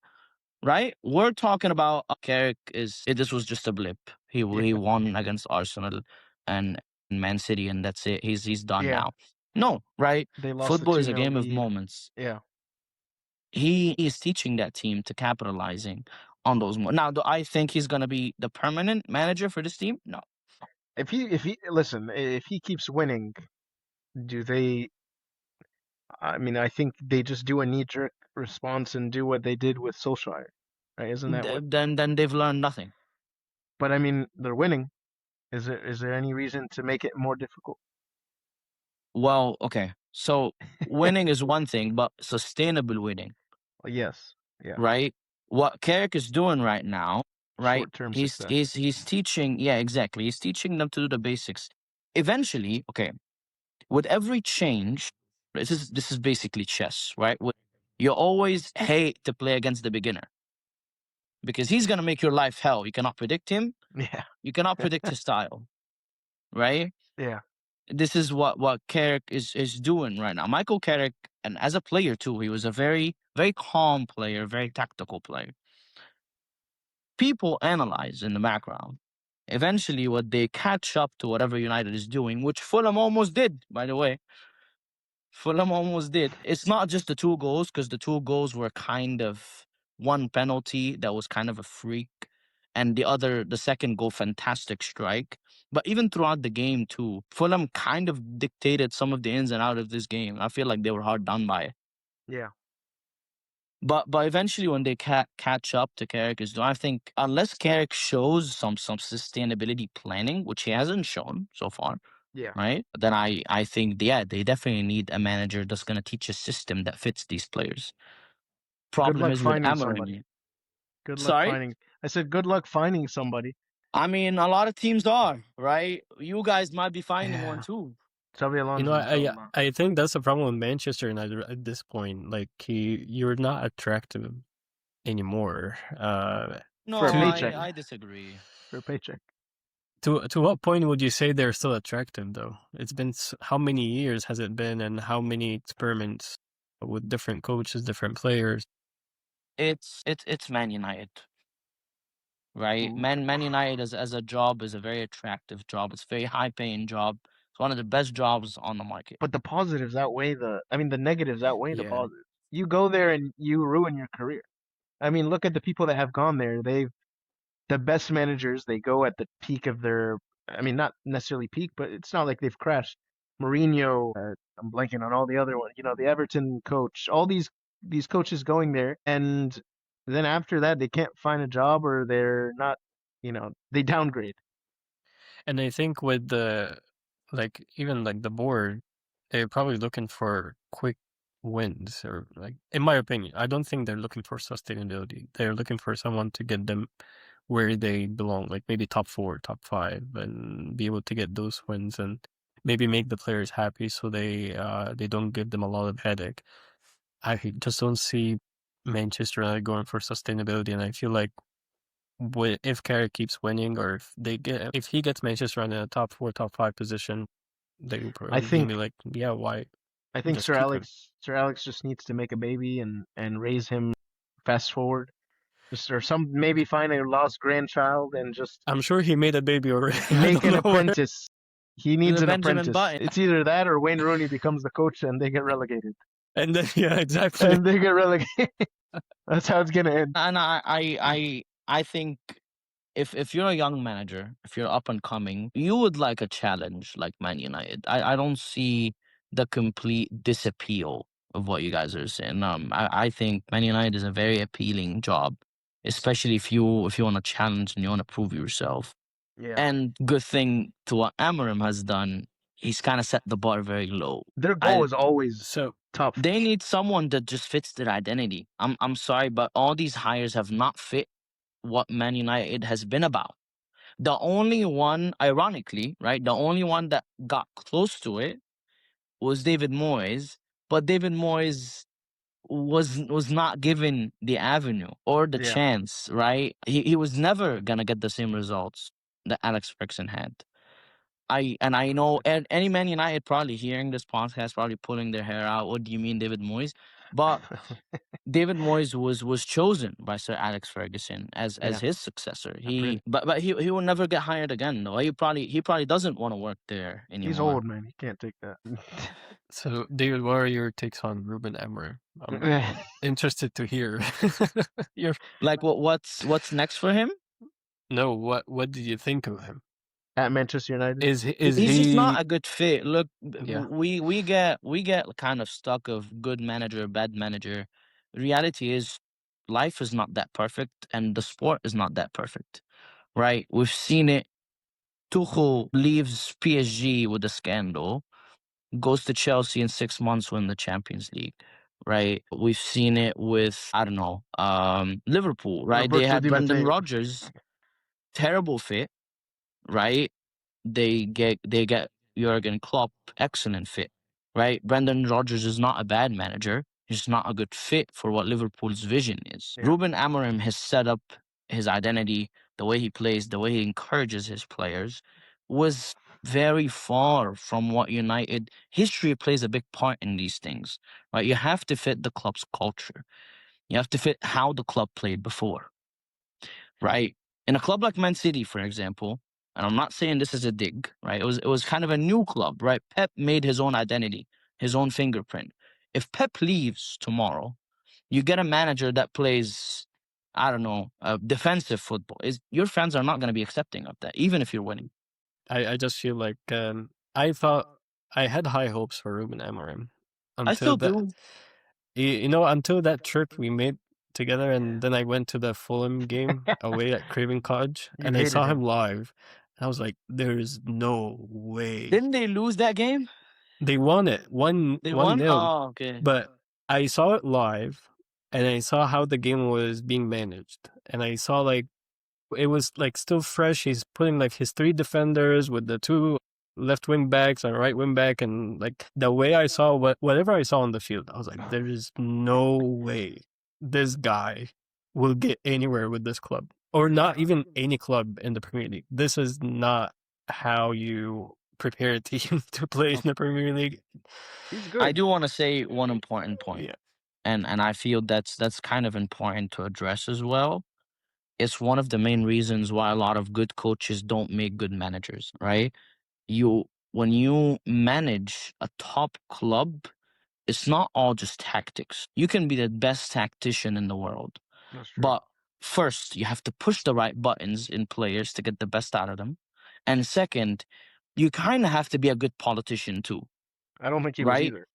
right? We're talking about Carrick this was just a blip. He
Yeah.
won against Arsenal and Man City, and that's it. He's done
Yeah.
now. No, right?
They lost
Football
the
is a
2-0
game of
lead.
moments.
Yeah.
He is teaching that team to capitalizing on those. Now, do I think he's going to be the permanent manager for this team? No.
If he keeps winning, do they? I mean, I think they just do a knee-jerk response and do what they did with Solskjaer, right? Isn't that what?
Then they've learned nothing.
But I mean, they're winning. Is there any reason to make it more difficult?
Well, okay. So winning is one thing, but sustainable winning,
Well, yes. Yeah.
right? What Carrick is doing right now, right?
Short-term
He's
success.
he's teaching, yeah, exactly. He's teaching them to do the basics. Eventually, okay, with every change, this is basically chess, right? You always hate to play against the beginner because he's gonna make your life hell. You cannot predict him.
Yeah.
You cannot predict his style, right?
Yeah.
This is what Carrick is doing right now. Michael Carrick, and as a player too, he was a very very calm player, very tactical player. People analyze in the background. Eventually, what they catch up to whatever United is doing, which Fulham almost did, by the way. Fulham almost did. It's not just the two goals, because the two goals were kind of one penalty that was kind of a freak, and the second goal, fantastic strike. But even throughout the game too, Fulham kind of dictated some of the ins and out of this game. I feel like they were hard done by it.
Yeah.
But eventually, when they catch up to Carrick's, I think unless Carrick shows some sustainability planning, which he hasn't shown so far,
Yeah.
right? Then I think they definitely need a manager that's gonna teach a system that fits these players.
Good
Problem
luck
is with
finding somebody.
Amorim.
Good luck
Sorry,
finding. I said good luck finding somebody.
I mean a lot of teams are right. You guys might be finding one
Yeah.
too.
Xabi
You
Alonso.
know,
is still not.
I think that's the problem with Manchester United at this point. Like, you're not attractive anymore.
No,
For a paycheck.
I disagree.
For a paycheck.
To what point would you say they're still attractive, though? It's been how many years has it been, and how many experiments with different coaches, different players?
It's Man United, right? Man United as a job is a very attractive job. It's a very high paying job. It's one of the best jobs on the market.
But the positives outweigh the negatives outweigh the
Yeah.
positives. You go there and you ruin your career. I mean, look at the people that have gone there. The best managers, they go at the peak of their, I mean, not necessarily peak, but it's not like they've crashed. Mourinho, I'm blanking on all the other ones, the Everton coach, all these coaches going there, and then after that, they can't find a job or they're not, they downgrade.
And I think with even the board, they're probably looking for quick wins, or in my opinion, I don't think they're looking for sustainability. They're looking for someone to get them where they belong, like maybe top 4, top 5, and be able to get those wins and maybe make the players happy so they don't give them a lot of headache. I just don't see Manchester United going for sustainability, and I feel like if Carrick keeps winning, or if he gets Manchester United in a top 4, top 5 position, they will probably be like, yeah, why?
I think
Just
Sir
keep him.
Alex just needs to make a baby and raise him fast forward. Or maybe find a lost grandchild and just
I'm sure he made a baby already.
make an apprentice. He needs an
Benjamin
apprentice.
Button.
It's either that or Wayne Rooney becomes the coach and they get relegated.
And then, yeah, exactly.
And they get relegated. That's how it's gonna end.
And I think if you're a young manager, if you're up and coming, you would like a challenge like Man United. I don't see the complete disappeal of what you guys are saying. I think Man United is a very appealing job, especially if you want to challenge and you want to prove yourself.
Yeah.
And good thing to what Amorim has done, he's kind of set the bar very low.
Their goal is always
So
tough.
They need someone that just fits their identity. I'm sorry, but all these hires have not fit what Man United has been about. The only one, ironically, right, the only one that got close to it was David Moyes, but David Moyes was not given the avenue or the chance, right? He was never gonna get the same results that Alex Ferguson had. I know any Man United probably hearing this podcast, probably pulling their hair out. What do you mean, David Moyes? But David Moyes was chosen by Sir Alex Ferguson as his successor. But he will never get hired again though. He probably doesn't want to work there anymore.
He's old, man. He can't take that.
So, David, what are your takes on Ruben Amorim? I'm interested to hear.
What's next for him?
No, what did you think of him
at Manchester United?
Is
he's
he
just not a good fit? Look,
yeah.
we get kind of stuck of good manager, bad manager. Reality is, life is not that perfect, and the sport is not that perfect, right? We've seen it. Tuchel leaves PSG with a scandal, goes to Chelsea in 6 months, win the Champions League. Right, we've seen it with Liverpool. Right,
Roberto
they had
Di
Brendan
Matteo.
Rodgers, terrible fit. Right, they get Jurgen Klopp, excellent fit. Right, Brendan Rodgers is not a bad manager. He's not a good fit for what Liverpool's vision is.
Yeah.
Ruben Amorim has set up his identity, the way he plays, the way he encourages his players, was very far from what United. History plays a big part in these things, right? You have to fit the club's culture. You have to fit how the club played before, right? In a club like Man City, for example, and I'm not saying this is a dig, right? It was kind of a new club, right? Pep made his own identity, his own fingerprint. If Pep leaves tomorrow, you get a manager that plays, I don't know, defensive football. Your fans are not going to be accepting of that, even if you're winning.
I just feel like I thought I had high hopes for Ruben Amorim.
I still do.
You know, until that trip we made together, and then I went to the Fulham game away at Craven Cottage,
You
and I
hated
saw
him.
him live. And I was like, "There's no way."
Didn't they lose that game?
They won it,
They
one
won?
nil.
Oh, okay.
But I saw it live, and I saw how the game was being managed, and I saw like it was like still fresh. He's putting like his 3 defenders with the 2 left wing backs and right wing back, and like the way I saw whatever I saw on the field, I was like, there is no way this guy will get anywhere with this club, or not even any club in the Premier League. This is not how you prepare a team to play in the Premier League.
He's good.
I do want to say one important point,
Yeah.
and I feel that's kind of important to address as well. It's one of the main reasons why a lot of good coaches don't make good managers, right? When you manage a top club, it's not all just tactics. You can be the best tactician in the world,
That's true.
but first you have to push the right buttons in players to get the best out of them, and second, you kind of have to be a good politician too,
I don't think he was
right?
either.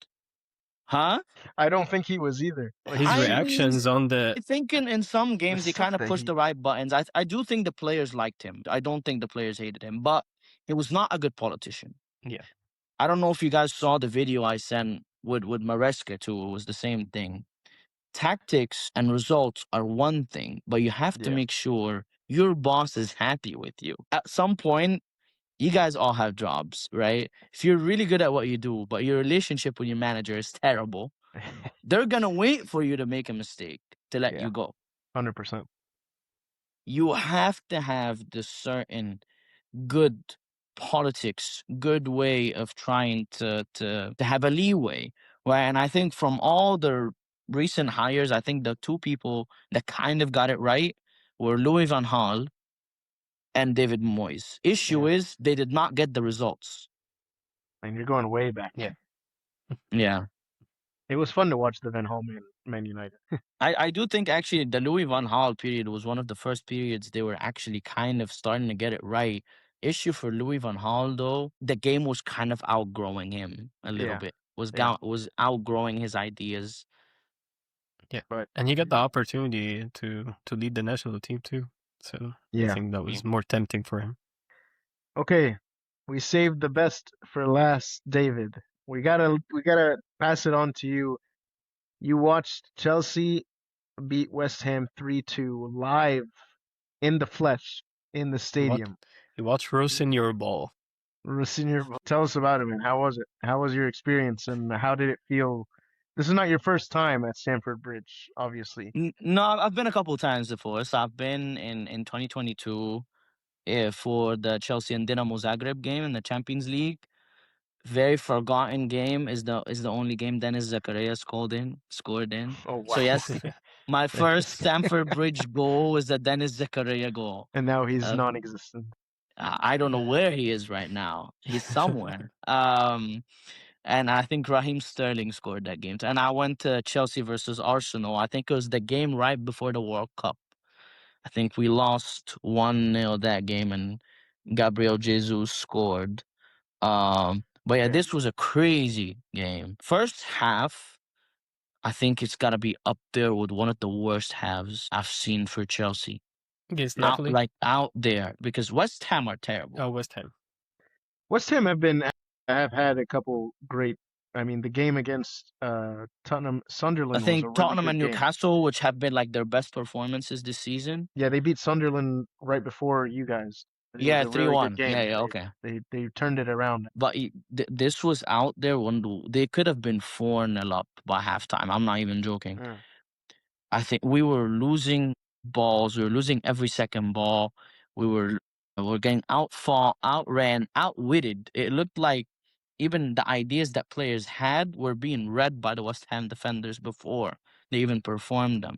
Huh?
I don't think he was either. Like,
His
I mean,
reactions on the
I think in some games he
stuff
kind of
that
pushed
he-
the right buttons. I do think the players liked him. I don't think the players hated him, but he was not a good politician.
yeah.
I don't know if you guys saw the video I sent with Maresca too. It was the same thing. Tactics and results are one thing, but you have to
Yeah.
make sure your boss is happy with you. At some point, you guys all have jobs, right? If you're really good at what you do, but your relationship with your manager is terrible, they're gonna wait for you to make a mistake to let
Yeah.
you go.
100%.
You have to have this certain good politics, good way of trying to have a leeway. Right. And I think from all the recent hires, I think the 2 people that kind of got it right were Louis van Gaal and David Moyes. Issue
Yeah.
is they did not get the results.
And you're going way back.
Yeah.
Yeah.
It was fun to watch the Van Gaal Man United.
I do think actually the Louis van Gaal period was one of the first periods they were actually kind of starting to get it right. Issue for Louis van Gaal though, the game was kind of outgrowing him a little
Yeah.
bit. Was
Yeah.
was outgrowing his ideas.
Yeah.
But
And he got the opportunity to lead the national team too. So I
yeah.
think that was more tempting for him.
Okay. We saved the best for last, David. We gotta pass it on to you. You watched Chelsea beat West Ham 3-2 live in the flesh in the stadium.
You watch Rosinha ball.
Rosinha, tell us about it, man. How was it? How was your experience, and how did it feel? This is not your first time at Stamford Bridge, obviously.
No, I've been a couple of times before. So I've been in 2022 for the Chelsea and Dinamo Zagreb game in the Champions League. Very forgotten game is the only game Dennis Zakaria scored in.
Oh,
So
wow.
yes, my first Stamford Bridge goal was the Dennis Zakaria goal.
And now he's
Uh,
non-existent.
I don't know where he is right now. He's somewhere. And I think Raheem Sterling scored that game. And I went to Chelsea versus Arsenal. I think it was the game right before the World Cup. I think we lost 1-0 that game, and Gabriel Jesus scored. But yeah,
Okay.
this was a crazy game. First half, I think it's got to be up there with one of the worst halves I've seen for Chelsea.
Against
Out,
Napoli.
like out there, because West Ham are terrible.
Oh, West Ham.
West Ham have had a couple great. I mean, the game against Tottenham, Sunderland
I think
was a really
Tottenham
good
and
game.
Newcastle, which have been like their best performances this season.
Yeah, they beat Sunderland right before you guys. It
Yeah,
was a really
3-1.
good game.
Yeah, okay.
They turned it around.
But this was out there when they could have been 4-0 up by halftime. I'm not even joking.
Yeah.
I think we were losing balls. We were losing every second ball. We were getting outfought, outran, outwitted. It looked like even the ideas that players had were being read by the West Ham defenders before they even performed them.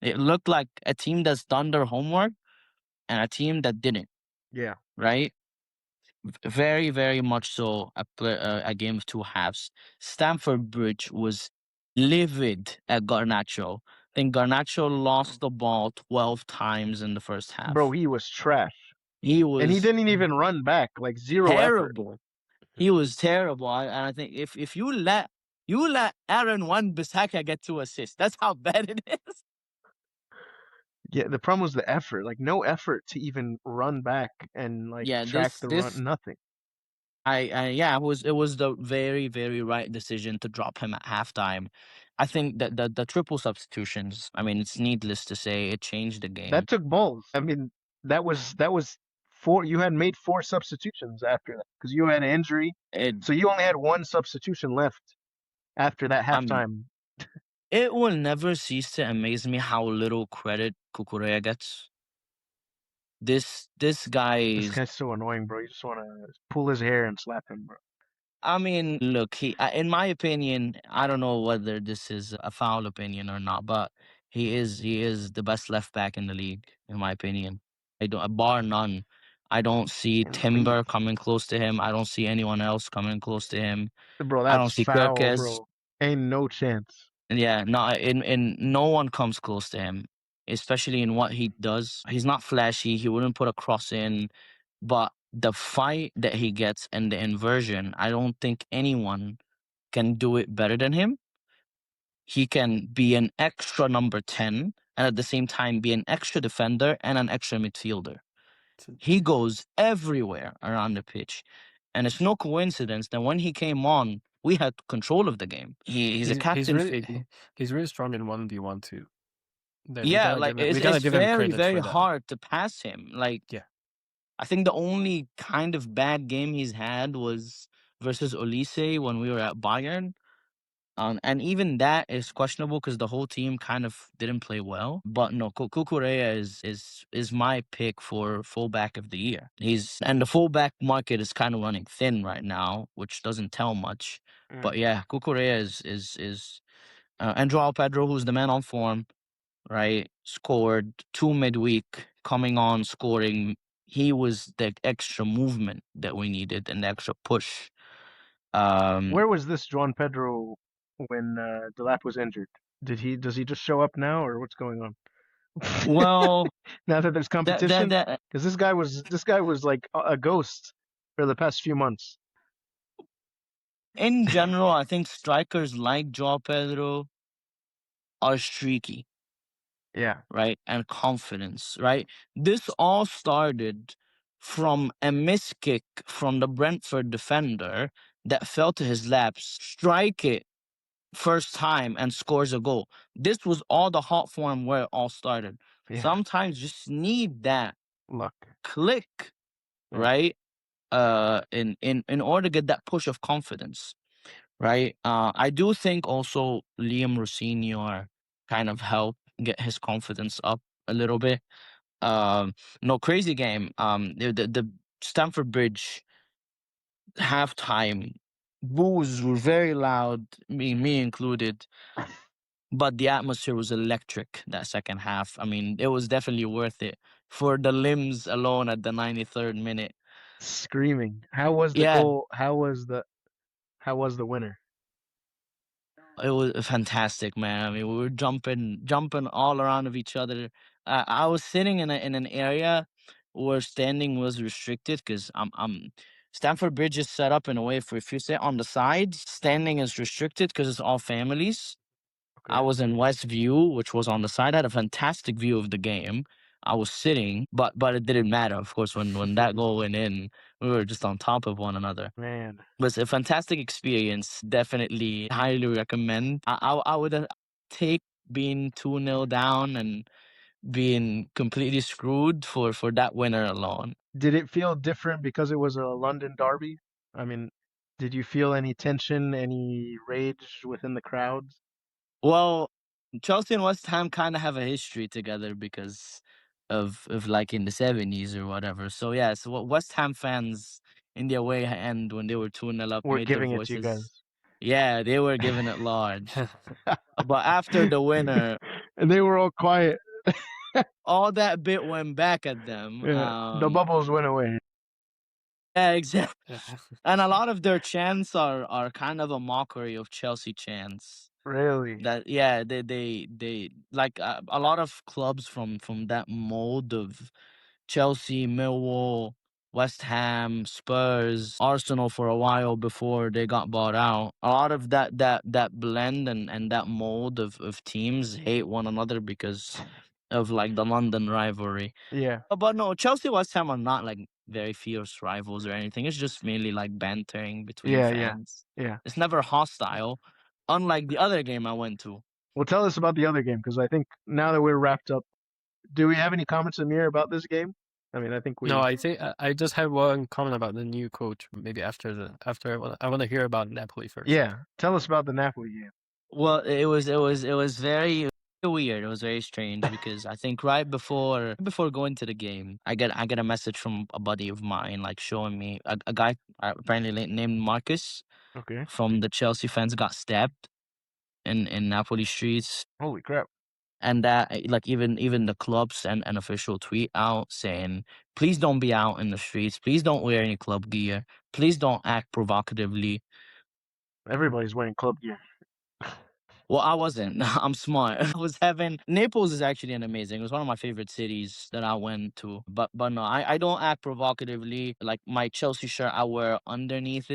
It looked like a team that's done their homework and a team that didn't.
Yeah.
Right? Very, very much so a game of 2 halves. Stamford Bridge was livid at Garnacho. I think Garnacho lost the ball 12 times in the first half.
Bro, he was trash.
He was
And he didn't even run back, like zero effort.
terrible. He was terrible. And I think if you let You let Aaron Wan-Bissaka get 2 assists. That's how bad it is.
Yeah, the problem was the effort. Like no effort to even run back and like
Yeah,
track
this
the run.
this
Nothing.
yeah, it was the very, very right decision to drop him at halftime. I think that the triple substitutions, I mean, it's needless to say, it changed the game.
That took balls. I mean, that was four. You had made four substitutions after that because you had an injury,
It
so you only had one substitution left after that
um
halftime.
it will never cease to amaze me how little credit Kukurea gets. This
This
guy's
guy's so annoying, bro. You just want to pull his hair and slap him, bro.
I mean, look, in my opinion, I don't know whether this is a foul opinion or not, but he is the best left back in the league, in my opinion. I don't, bar none. I don't see
In the league,
Timber coming close to him. I don't see anyone else coming close to him.
bro.
I don't
That's
see
foul,
Kirkes.
bro. Ain't no chance.
Yeah, not in no one comes close to him, especially in what he does. He's not flashy. He wouldn't put a cross in, but the fight that he gets and the inversion, I don't think anyone can do it better than him. He can be an extra number 10 and at the same time be an extra defender and an extra midfielder. He goes everywhere around the pitch. And it's no coincidence that when he came on, we had control of the game. He's a
He's
captain
really
figure.
he's really strong in 1v1 too. Then
Yeah, like
we
it's
gotta
it's
give him
very,
credit
very
for that.
hard to pass him. Like
Yeah.
I think the only kind of bad game he's had was versus Olise when we were at Bayern. And even that is questionable because the whole team kind of didn't play well. But no, Kukurea is my pick for fullback of the year. And the fullback market is kind of running thin right now, which doesn't tell much. But yeah, Kukurea is and Joao Pedro, who's the man on form, right? Scored 2 midweek, coming on, scoring. He was the extra movement that we needed and the extra push.
Where was this João Pedro when Delap was injured? Does he just show up now, or what's going on?
Well,
Now that there's competition,
that
because this guy was like a ghost for the past few months.
in general, I think strikers like Joao Pedro are streaky,
Yeah,
right? And confidence, right? This all started from a miss kick from the Brentford defender that fell to his laps, strike it first time and scores a goal. This was all the hot form where it all started.
yeah,
Sometimes you just need that
luck.
click,
Yeah.
right? In order to get that push of confidence. Right. I do think also Liam Rossinior kind of helped get his confidence up a little bit. No, crazy game. The Stamford Bridge halftime boos were very loud, me included. But the atmosphere was electric that second half. I mean, it was definitely worth it for the limbs alone at the 93rd minute.
Screaming. How was the
Yeah,
goal? How was the winner?
it was fantastic, man. I mean, we were jumping all around of each other. I was sitting in an area where standing was restricted because Stamford Bridge is set up in a way for if you sit on the side, standing is restricted because it's all families. I
Okay.
was in West View, which was on the side. I had a fantastic view of the game. I was sitting, but it didn't matter. Of course, when that goal went in, we were just on top of one another.
Man,
Was a fantastic experience. Definitely highly recommend. I would take being 2-0 down and being completely screwed for that winner alone.
did it feel different because it was a London derby? I mean, did you feel any tension, any rage within the crowds?
Well, Chelsea and West Ham kind of have a history together because of like in the 70s or whatever. So yeah, so what West Ham fans in the away end when they were 2-0 up
We're
made their
giving it to you guys.
voices. Yeah, they were giving it large. But after the winner,
And they were all quiet.
all that bit went back at them.
Yeah, the bubbles went away.
Yeah, exactly. And a lot of their chants are kind of a mockery of Chelsea chants.
Really?
That yeah, they like a lot of clubs from that mold of Chelsea, Millwall, West Ham, Spurs, Arsenal for a while before they got bought out. A lot of that blend and that mold of teams hate one another because of like the London rivalry.
Yeah.
But no, Chelsea West Ham are not like very fierce rivals or anything. It's just mainly like bantering between
Yeah, yeah,
fans.
yeah.
It's never hostile, unlike the other game I went to.
Well, tell us about the other game because I think now that we're wrapped up, do we have any comments, Amir, about this game? I mean, I think
No,
we.
I think I just have one comment about the new coach. Maybe after I want to hear about Napoli first.
Yeah, tell us about the Napoli game.
Well, it was very weird. It was very strange because I think right before going to the game, I get a message from a buddy of mine like showing me a guy apparently named Marcus
Okay.
from the Chelsea fans got stabbed in Napoli streets.
Holy crap.
And that like even the club sent an official tweet out saying, please don't be out in the streets, please don't wear any club gear, please don't act provocatively.
Everybody's wearing club gear.
Well, I wasn't. I'm smart. I was having Naples is actually an amazing. It was one of my favorite cities that I went to. But no, I don't act provocatively. Like my Chelsea shirt, I wear underneath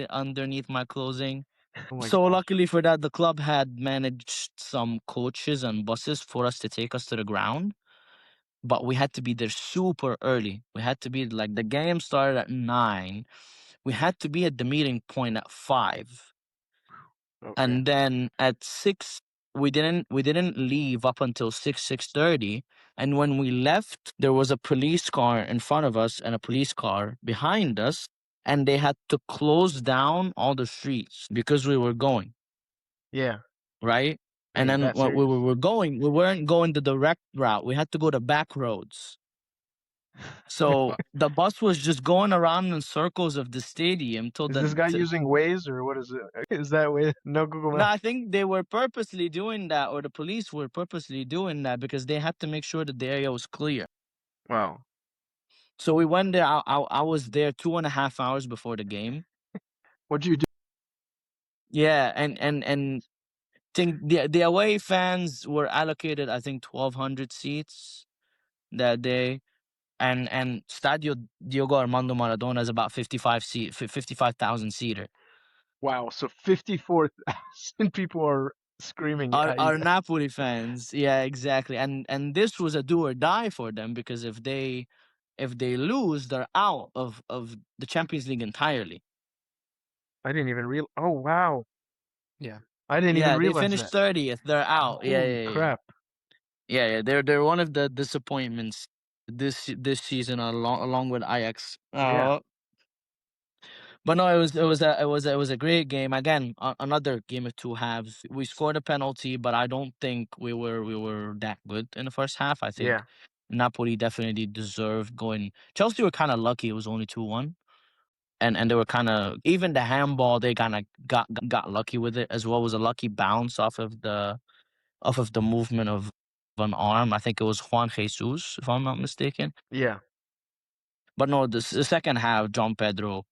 my clothing.
Oh my
So luckily for that, the club had managed some coaches and buses for us to take us to the ground. But we had to be there super early. We had to be like the game started at 9. We had to be at the meeting point at 5.
Okay.
And then at 6 we didn't leave up until 6:30. And when we left, there was a police car in front of us and a police car behind us, and they had to close down all the streets because we were going,
Yeah.
right? And
Dang,
then
that
when we
serious.
were going, we weren't going the direct route. We had to go the back roads. So the bus was just going around in circles of the stadium till
Is this guy using Waze or what is it? Is that Waze? No Google
No,
Maps.
I think they were purposely doing that, or the police were purposely doing that because they had to make sure that the area was clear.
Wow.
So we went there. I was there 2.5 hours before the game.
What'd you do?
Yeah, and think the away fans were allocated, I think, 1,200 seats that day, and Stadio Diogo Armando Maradona is about 55,000 seater.
Wow. So 54,000 people are screaming at you
Our
guys.
Napoli fans, yeah, exactly, and this was a do or die for them because if they lose, they're out of the Champions League entirely.
I didn't even real. Oh wow.
Yeah.
I didn't even
Yeah, they
realize
finished
that.
30th. They're out. Yeah,
Holy
yeah, yeah,
crap.
yeah. They're one of the disappointments this season along with Ajax.
Yeah.
But no, it was a great game. Again, another game of two halves. We scored a penalty, but I don't think we were that good in the first half. I think
Yeah.
Napoli definitely deserved going. Chelsea were kind of lucky. It was only 2-1, and they were kind of even the handball. They kind of got lucky with it as well. It was a lucky bounce off of the movement of an arm. I think it was Juan Jesus, if I'm not mistaken.
Yeah.
But no, the second half, John Pedro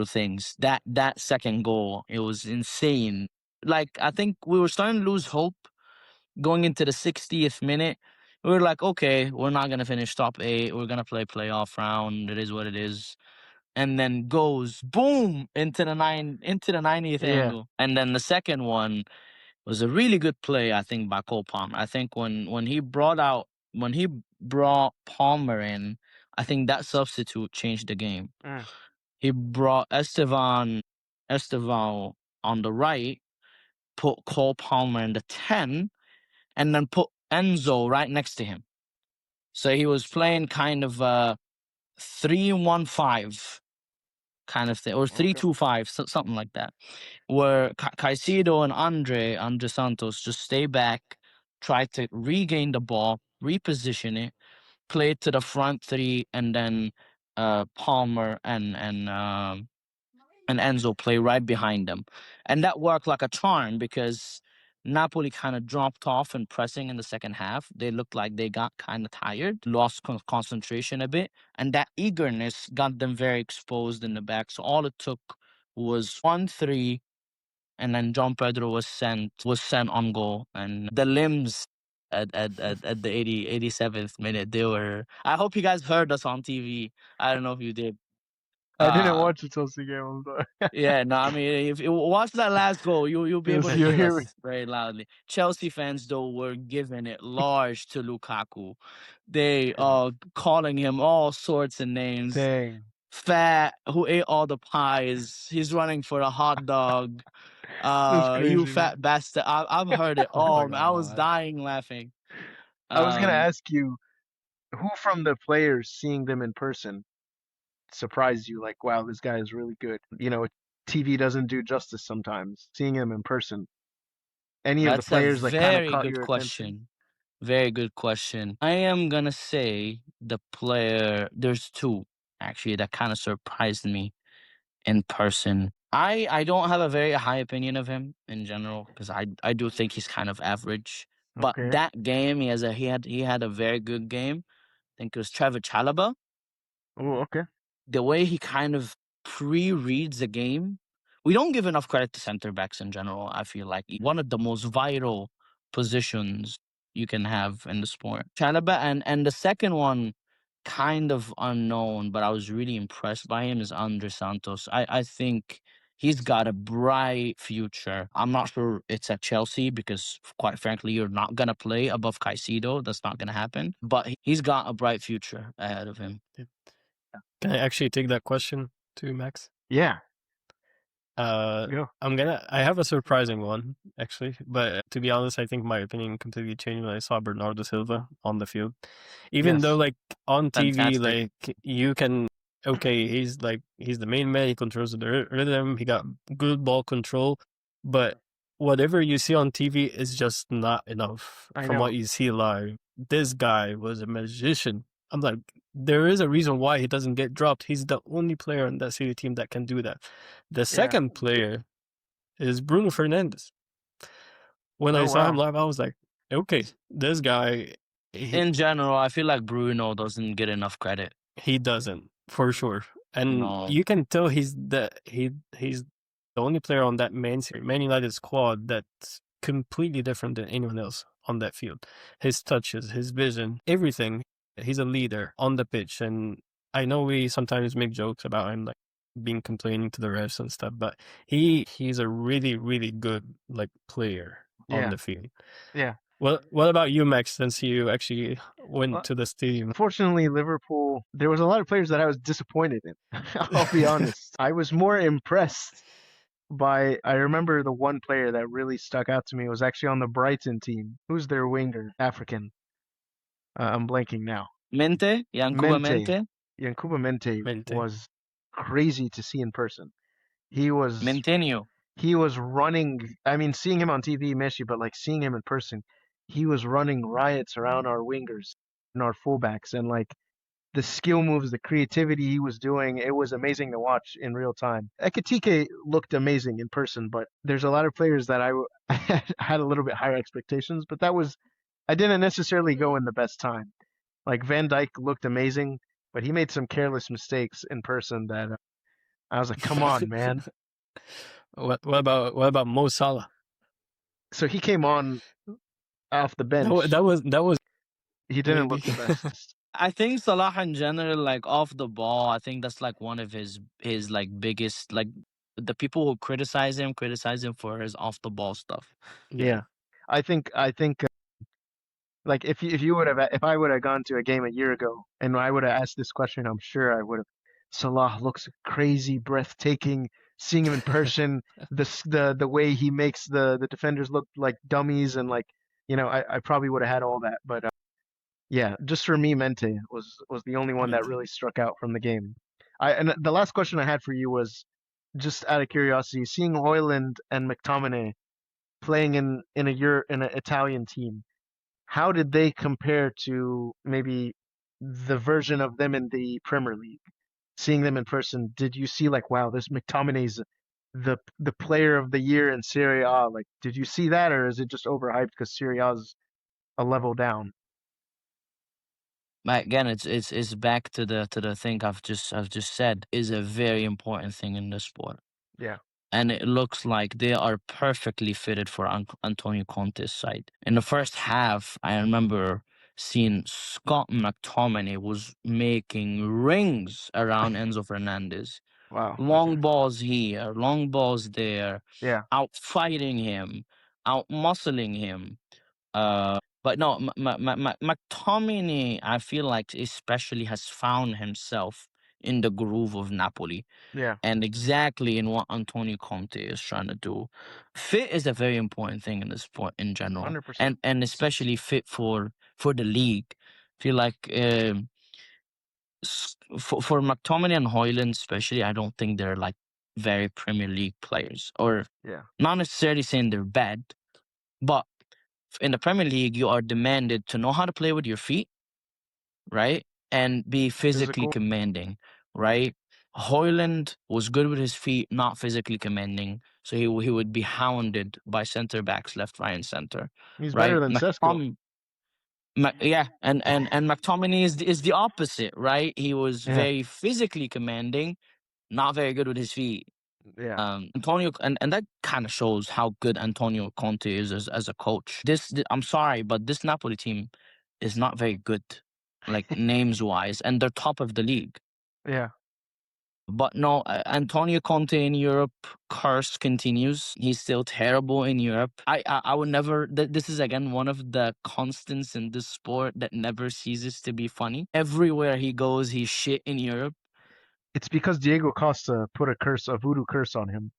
things. That second goal, it was insane. Like I think we were starting to lose hope going into the 60th minute. We were like, okay, we're not gonna finish top 8. We're gonna play playoff round. It is what it is. And then goes boom into the 90th
Yeah.
angle. And then the second one was a really good play, I think, by Cole Palmer. I think when he brought Palmer in, I think that substitute changed the game.
Mm.
He brought Estevan on the right, put Cole Palmer in the 10, and then put Enzo right next to him. So he was playing kind of a 3-1-5 kind of thing, or 3-2-5, something like that, where Caicedo and Andre Santos just stay back, try to regain the ball, reposition it, play it to the front three, and then Palmer and Enzo play right behind them. And that worked like a charm because Napoli kind of dropped off in pressing in the second half. They looked like they got kind of tired, lost concentration a bit, and that eagerness got them very exposed in the back. So all it took was 1-3, and then John Pedro was sent on goal, and the limbs at the 87th minute. They were. I hope you guys heard us on TV. I don't know if you did.
I didn't
Uh,
watch the Chelsea game. I'm sorry.
yeah, no, I mean, if you watch that last goal, you'll be able
Yes,
to
you
hear
hear me.
us very loudly. Chelsea fans though were giving it large to Lukaku. They calling him all sorts of names.
Dang.
Fat, who ate all the pies. He's running for a hot dog.
That's
You
crazy,
fat
man.
bastard. I've heard it
Oh my
all. Man. I was
god.
dying laughing.
I was gonna
Um,
ask you, who from the players seeing them in person surprised you? Like, wow, this guy is really good. You know, TV doesn't do justice sometimes. Seeing him in person, any of the
that's a
players like kind of
very
caught
good
your attention?
question. Very good question. I am gonna say the player. There's two actually that kind of surprised me in person. I don't have a very high opinion of him in general because I do think he's kind of average. But
Okay.
that game, he had a very good game. I think it was Trevor Chalobah.
Oh, okay.
The way he kind of pre-reads the game. We don't give enough credit to center backs in general. I feel like one of the most vital positions you can have in the sport. Chalobah and the second one, kind of unknown, but I was really impressed by him is Andre Santos. I think he's got a bright future. I'm not sure it's at Chelsea because, quite frankly, you're not gonna play above Caicedo. That's not gonna happen. But he's got a bright future ahead of him.
Can I actually take that question to Max?
Yeah.
Uh,
Go.
I have a surprising one actually, but to be honest, I think my opinion completely changed when I saw Bernardo Silva on the field. Even though,
Yes.
like, on TV,
Fantastic.
like, you can, okay, he's the main man. He controls the rhythm. He got good ball control, but whatever you see on TV is just not enough
I
from
know.
what you see live. This guy was a magician. I'm like, there is a reason why he doesn't get dropped. He's the only player on that City team that can do that. The second player is Bruno Fernandes. When I
Oh,
saw him
wow.
live, I was like, okay, this guy,
In general, I feel like Bruno doesn't get enough credit.
he doesn't for sure, and
No.
you can tell he's the only player on that Man United squad that's completely different than anyone else on that field. His touches, his vision, everything. He's a leader on the pitch, and I know we sometimes make jokes about him, like, being complaining to the refs and stuff, but he's a really good, like, player on
Yeah.
the field.
Yeah.
What about you, Max, since you actually went
Well,
to the stadium?
Unfortunately, Liverpool, there was a lot of players that I was disappointed in. I'll be honest. I was more impressed by, I remember the one player that really stuck out to me was actually on the Brighton team. Who's their winger? African. I'm blanking now.
Mente, Yankuba
Mente.
Mente,
Yankuba Mente
Mente.
was crazy to see in person. He was
Mentenio.
running. I mean, seeing him on TV, Messi, but like seeing him in person, he was running riots around our wingers and our fullbacks, and like the skill moves, the creativity he was doing, it was amazing to watch in real time. Ekitike looked amazing in person, but there's a lot of players that I had a little bit higher expectations, but I didn't necessarily go in the best time. Like Van Dijk looked amazing, but he made some careless mistakes in person that I was like, come on, man.
What about Mo Salah?
So he came on off the bench.
That was
He didn't
maybe.
look the best.
I think Salah in general, like off the ball, I think that's like one of his like biggest, like, the people who criticize him for his off the ball stuff.
Yeah. I think like if I would have gone to a game a year ago and I would have asked this question, I'm sure I would have. Salah looks crazy, breathtaking. Seeing him in person, the way he makes the defenders look like dummies, and like, I probably would have had all that. But yeah, just for me, Mente was the only one that
Mente.
really struck out from the game. And the last question I had for you was just out of curiosity, seeing Hoyland and McTominay playing in an Italian team. How did they compare to maybe the version of them in the Premier League? Seeing them in person, did you see like, wow, this McTominay's the player of the year in Serie A? Like, did you see that, or is it just overhyped because Serie A's a level down?
But again, it's back to the thing I've just said is a very important thing in the sport.
Yeah.
and it looks like they are perfectly fitted for Antonio Conte's side. In the first half, I remember seeing Scott McTominay was making rings around Enzo Fernandez.
Wow.
Long balls here, long balls there,
Yeah.
out fighting him, out muscling him. But no, McTominay, I feel like especially has found himself in the groove of Napoli
Yeah.
and exactly in what Antonio Conte is trying to do. Fit is a very important thing in the sport in general,
100%.
and especially fit for the league. Feel like for McTominay and Hoyland especially, I don't think they're like very Premier League players, or
Yeah.
not necessarily saying they're bad, but in the Premier League, you are demanded to know how to play with your feet, right? And be physically
Physical.
commanding, right? Hoyland was good with his feet, not physically commanding. So he would be hounded by center backs left, right, and center,
He's better
right?
than Sesko.
Yeah, and McTominay is the opposite, right? He was
Yeah.
very physically commanding, not very good with his feet.
Yeah.
Antonio, and that kind of shows how good Antonio Conte is as a coach. I'm sorry, but this Napoli team is not very good, like names wise, and they're top of the league.
Yeah.
But no, Antonio Conte in Europe curse continues. He's still terrible in Europe. I would never. This is again one of the constants in this sport that never ceases to be funny. Everywhere he goes, he's shit in Europe.
It's because Diego Costa put a voodoo curse on him.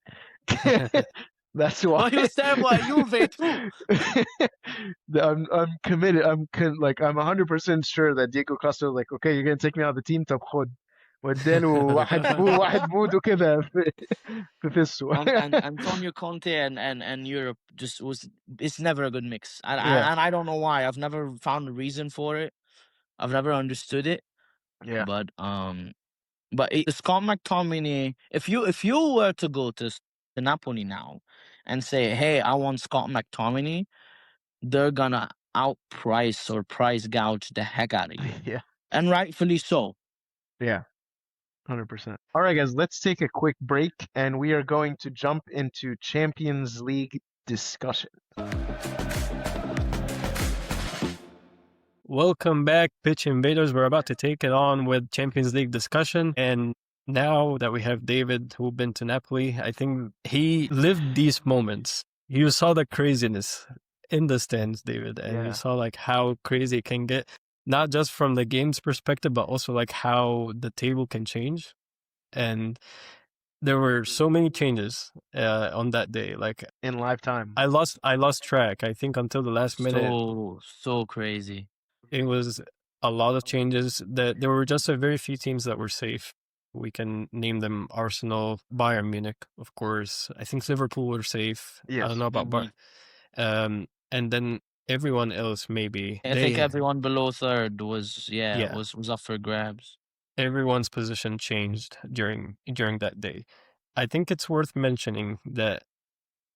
That's why.
Well, he was terrible at Juve too.
I'm committed. I'm 100% sure that Diego Costa was like, okay, you're gonna take me out of the team. طب خد. واداله واحد فودو كده في فسه.
And Antonio Conte and Europe just was. It's never a good mix,
Yeah.
and I don't know why. I've never found a reason for it. I've never understood it.
Yeah.
But Scott McTominay. If you were to go to Napoli now and say, "Hey, I want Scott McTominay," they're gonna outprice or price gouge the heck out of you,
Yeah.
and rightfully so.
Yeah. 100%. All right, guys, let's take a quick break, and we are going to jump into Champions League discussion.
Welcome back, Pitch Invaders. We're about to take it on with Champions League discussion. And now that we have David, who's been to Napoli, I think he lived these moments. You saw the craziness in the stands, David, and you saw like how crazy it can get, not just from the game's perspective, but also like how the table can change. And there were so many changes on that day. Like
in live time,
I lost track. I think until the last minute.
So crazy.
It was a lot of changes. That there were just a very few teams that were safe. We can name them: Arsenal, Bayern Munich, of course. I think Liverpool were safe.
Yes.
I don't know about Bayern. And then everyone else, maybe.
I think everyone below third was was up for grabs.
Everyone's position changed during that day. I think it's worth mentioning that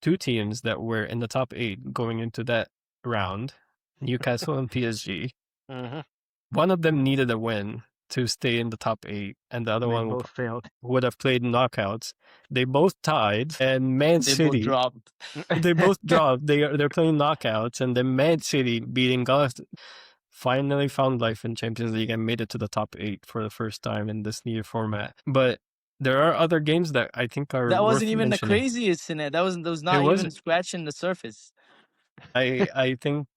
two teams that were in the top 8 going into that round, Newcastle and PSG, one of them needed a win to stay in the top 8, and the other one
both failed.
Would have played knockouts. They both tied, and Man City
both dropped.
They both dropped. They're playing knockouts, and then Man City beating Galatasaray finally found life in Champions League and made it to the top 8 for the first time in this new format. But there are other games that I think are
that wasn't
worth
even
mentioning.
The craziest in it. That was not even scratching the surface.
I think,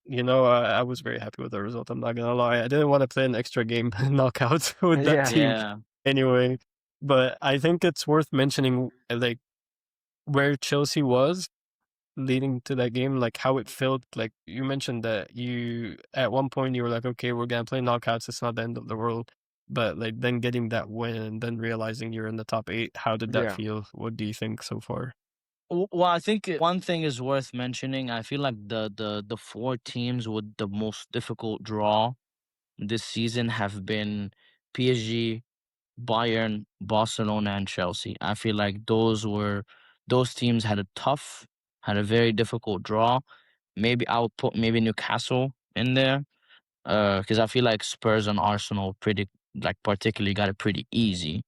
I was very happy with the result. I'm not gonna lie. I didn't want to play an extra game knockout with that team anyway. But I think it's worth mentioning, like, where Chelsea was leading to that game, like how it felt. Like you mentioned that at one point you were like, okay, we're gonna play knockouts. It's not the end of the world. But like then getting that win and then realizing you're in the top 8, how did that feel? What do you think so far?
Well, I think one thing is worth mentioning. I feel like the 4 teams with the most difficult draw this season have been PSG, Bayern, Barcelona, and Chelsea. I feel like those teams had a very difficult draw. Maybe I would put Newcastle in there, because I feel like Spurs and Arsenal particularly got it pretty easy.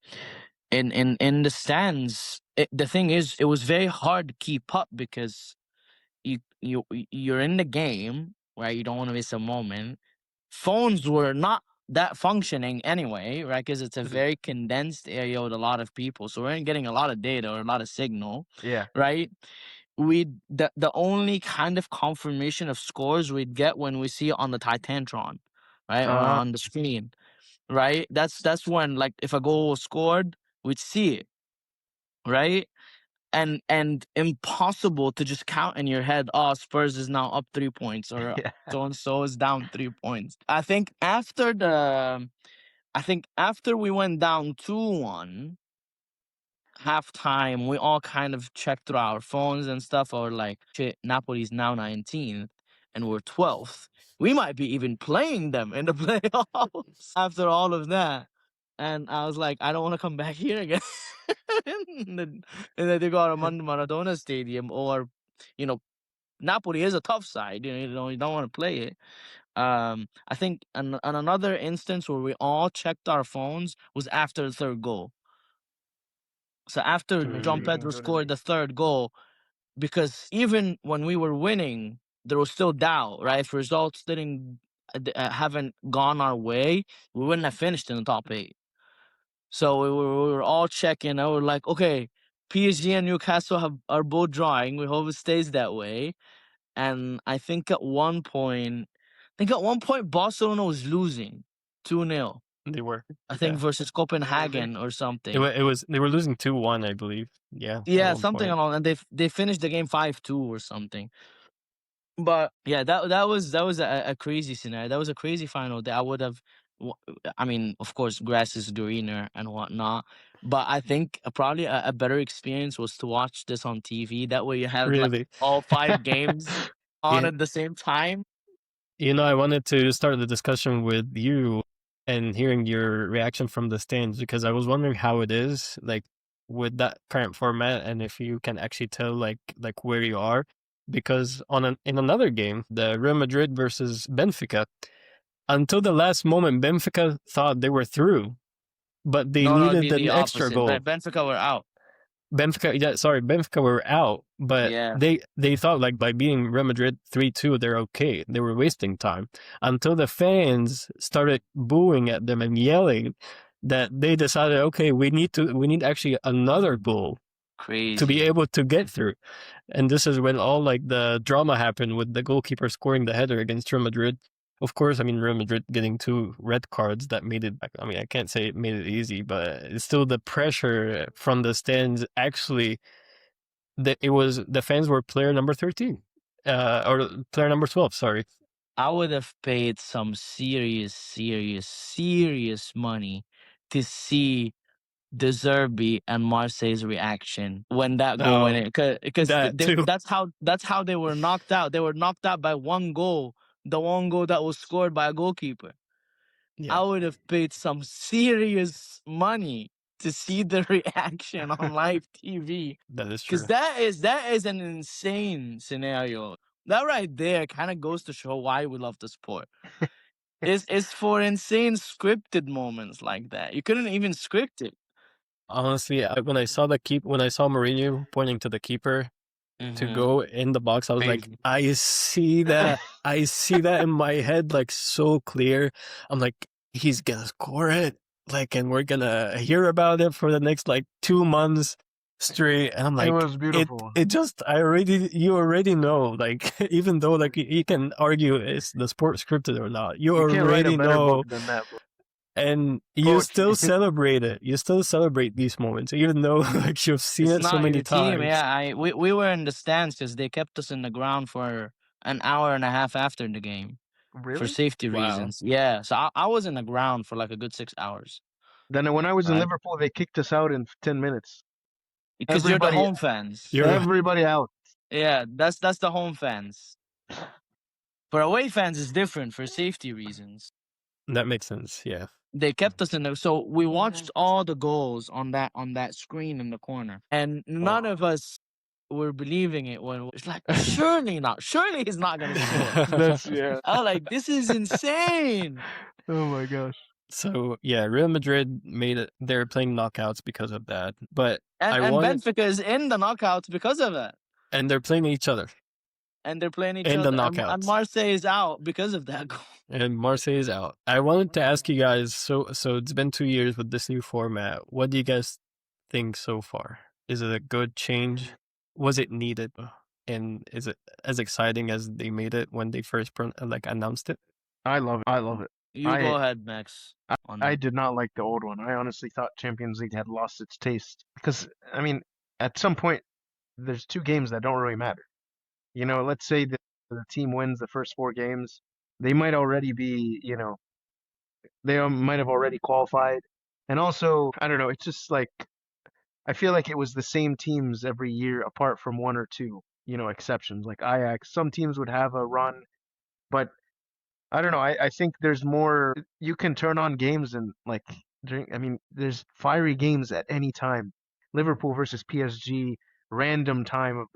in the stands, the thing is, it was very hard to keep up because you're in the game, right? You don't want to miss a moment. Phones were not that functioning anyway, right? Because it's a very condensed area with a lot of people, so we weren't getting a lot of data or a lot of signal,
Yeah.
right? The only kind of confirmation of scores we'd get when we see it on the Titantron, right, or on the screen, right? That's when, like, if a goal was scored, we'd see it, right? And impossible to just count in your head, oh, Spurs is now up 3 points, or
Yeah.
so and so is down 3 points. I think after we went down 2-1 halftime, we all kind of checked through our phones and stuff, or like, shit, Napoli's now 19th and we're 12th. We might be even playing them in the playoffs after all of that. And I was like, I don't want to come back here again. and then they got Armando Maradona Stadium, or, Napoli is a tough side. You don't want to play it. I think another instance where we all checked our phones was after the third goal. So after John Pedro scored the third goal, because even when we were winning, there was still doubt, right? If results haven't gone our way, we wouldn't have finished in the top 8. So we were all checking. We were like, okay, PSG and Newcastle are both drawing. We hope it stays that way. And I think at one point, Barcelona was losing 2-0.
They were.
I think versus Copenhagen or something.
It was they were losing 2-1, I believe. Yeah.
Yeah, something along, and they finished the game 5-2 or something. But yeah, that was a crazy scenario. That was a crazy final that I would have. I mean, of course, grass is greener and whatnot. But I think probably a better experience was to watch this on TV. That way, you have
Really?
like all 5 games on
Yeah.
at the same time.
I wanted to start the discussion with you and hearing your reaction from the stands, because I was wondering how it is like with that current format, and if you can actually tell like where you are. Because in another game, the Real Madrid versus Benfica, until the last moment, Benfica thought they were through, but they needed an extra goal.
Benfica were out.
Benfica were out, but
Yeah.
they thought like by beating Real Madrid 3-2, they're okay. They were wasting time until the fans started booing at them and yelling that they decided, okay, we need actually another goal
Crazy
to be able to get through. And this is when all like the drama happened with the goalkeeper scoring the header against Real Madrid. Of course, I mean, Real Madrid getting 2 red cards that made it, I mean, I can't say it made it easy, but it's still the pressure from the stands. Actually, the fans were player number 13, or player number 12, sorry.
I would have paid some serious money to see De Zerbi and Marseille's reaction when that goal went in, because that's how they were knocked out. They were knocked out by one goal, the one goal that was scored by a goalkeeper.
Yeah.
I would have paid some serious money to see the reaction on live TV.
That is true.
Because that is an insane scenario. That right there kind of goes to show why we love the sport. It's for insane scripted moments like that. You couldn't even script it.
Honestly, when I saw Mourinho pointing to the keeper to go in the box, I was like, I see that. I see that in my head, like, so clear. I'm like, he's gonna score it, like, and we're gonna hear about it for the next like 2 months straight. And I'm like,
it was beautiful.
You already know, like, even though like you can argue is the sport scripted or not, you already know.
Than that, bro.
And you still celebrate it. You still celebrate these moments, even though like you've seen it so many times.
Yeah, we were in the stands because they kept us in the ground for an hour and a half after the game.
Really?
For safety reasons. Yeah, so I was in the ground for like a good 6 hours.
Then when I was in Liverpool, they kicked us out in 10 minutes.
Because you're the home fans.
Everybody out.
Yeah, that's the home fans. For away fans, it's different for safety reasons.
That makes sense. Yeah.
They kept us in there, so we watched all the goals on that screen in the corner, and none of us were believing it when it's like, surely not. Surely he's not gonna score.
Yeah.
I was like, this is insane.
Oh my gosh.
So yeah, Real Madrid made it. They're playing knockouts because of that. But
And Benfica is in the knockouts because of that.
and they're playing each other
And they're playing each
in the
other. And
knockouts.
Marseille is out because of that goal.
And Marseille is out. I wanted to ask you guys. So it's been 2 years with this new format. What do you guys think so far? Is it a good change? Was it needed? And is it as exciting as they made it when they first announced it?
I love it. I love it.
You go ahead, Max.
I did not like the old one. I honestly thought Champions League had lost its taste because, I mean, at some point, there's 2 games that don't really matter. You know, let's say that the team wins the first 4 games, they might already be, you know, they might have already qualified. And also, I don't know, it's just like I feel like it was the same teams every year apart from 1 or 2, you know, exceptions like Ajax. Some teams would have a run, but I don't know. I think there's more. You can turn on games and like I mean, there's fiery games at any time. Liverpool versus PSG, random time of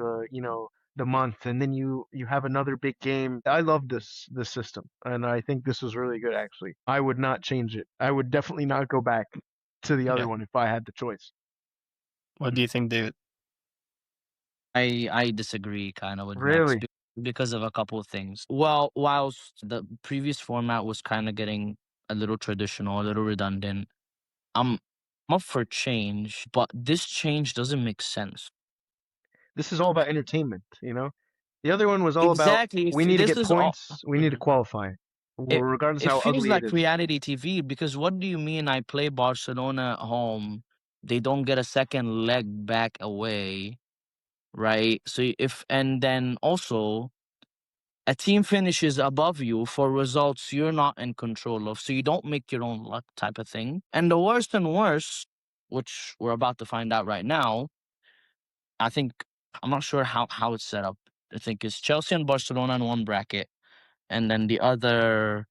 the month, and then you have another big game. I love this system, and I think this was really good. Actually, I would not change it. I would definitely not go back to the other one if I had the choice.
What do you think, David?
I disagree kind of with
Really?
Max because of a couple of things. Well, whilst the previous format was kind of getting a little traditional, a little redundant, I'm up for change, but this change doesn't make sense.
This is all about entertainment, you know? The other one was all
Exactly.
about we need to get points, we need to qualify, regardless
It
how
feels
ugly
like
it is.
reality TV because what do you mean I play Barcelona at home? They don't get a second leg back away, right? So and then also a team finishes above you for results you're not in control of, so you don't make your own luck type of thing. And the worst and worst, which we're about to find out right now, I think I'm not sure how it's set up. I think it's Chelsea and Barcelona in one bracket, and then the other,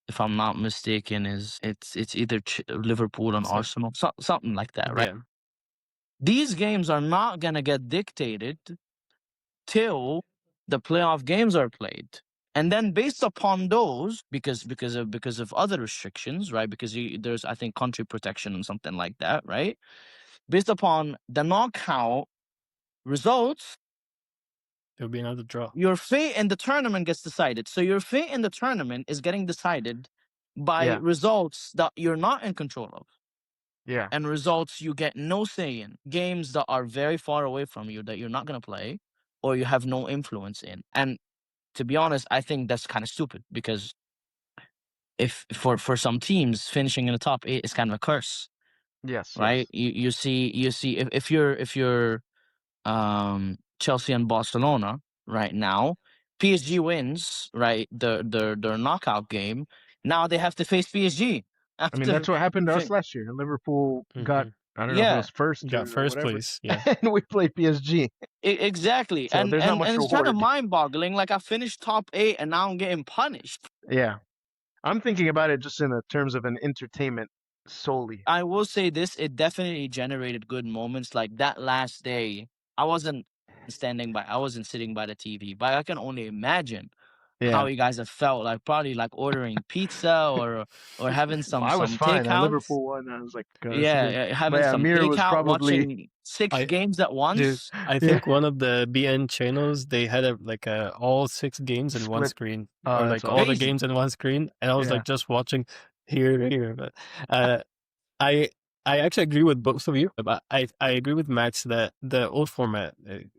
if I'm not mistaken, is it's either Liverpool and Arsenal, something like that, right?
Yeah.
These games are not gonna get dictated till the playoff games are played. And then based upon those, because of other restrictions, right? Because there's I think country protection and something like that, right? Based upon the knockout results,
There'll be another draw.
your fate in the tournament gets decided. So your fate in the tournament is getting decided by results that you're not in control of.
Yeah.
And results you get no say in. Games that are very far away from you that you're not going to play or you have no influence in. And to be honest, I think that's kind of stupid because if for some teams finishing in the top 8 is kind of a curse.
Yes.
Right?
Yes.
You see if you're Chelsea and Barcelona right now, PSG wins, right? Their knockout game. Now they have to face PSG.
I mean, that's what happened to us last year. Liverpool got, I don't know if it was first
got
or
first
whatever.
place, yeah.
And we played PSG.
Exactly.
So
and
there's not much
it's kind of
reward.
mind-boggling. Like I finished top 8 and now I'm getting punished.
Yeah. I'm thinking about it just in the terms of an entertainment solely.
I will say this, it definitely generated good moments. Like that last day, I wasn't standing by, I wasn't sitting by the TV, but I can only imagine how you guys have felt. Like probably like ordering pizza or having some
I was fine.
takeouts.
Liverpool won. I was like,
having some
Amir was
takeout,
probably
watching 6 games at once.
Dude, I think one of the BN channels, they had all 6 games in one screen, or like all the games in one screen, and I was like just watching here. But I actually agree with both of you, but I agree with Max that the old format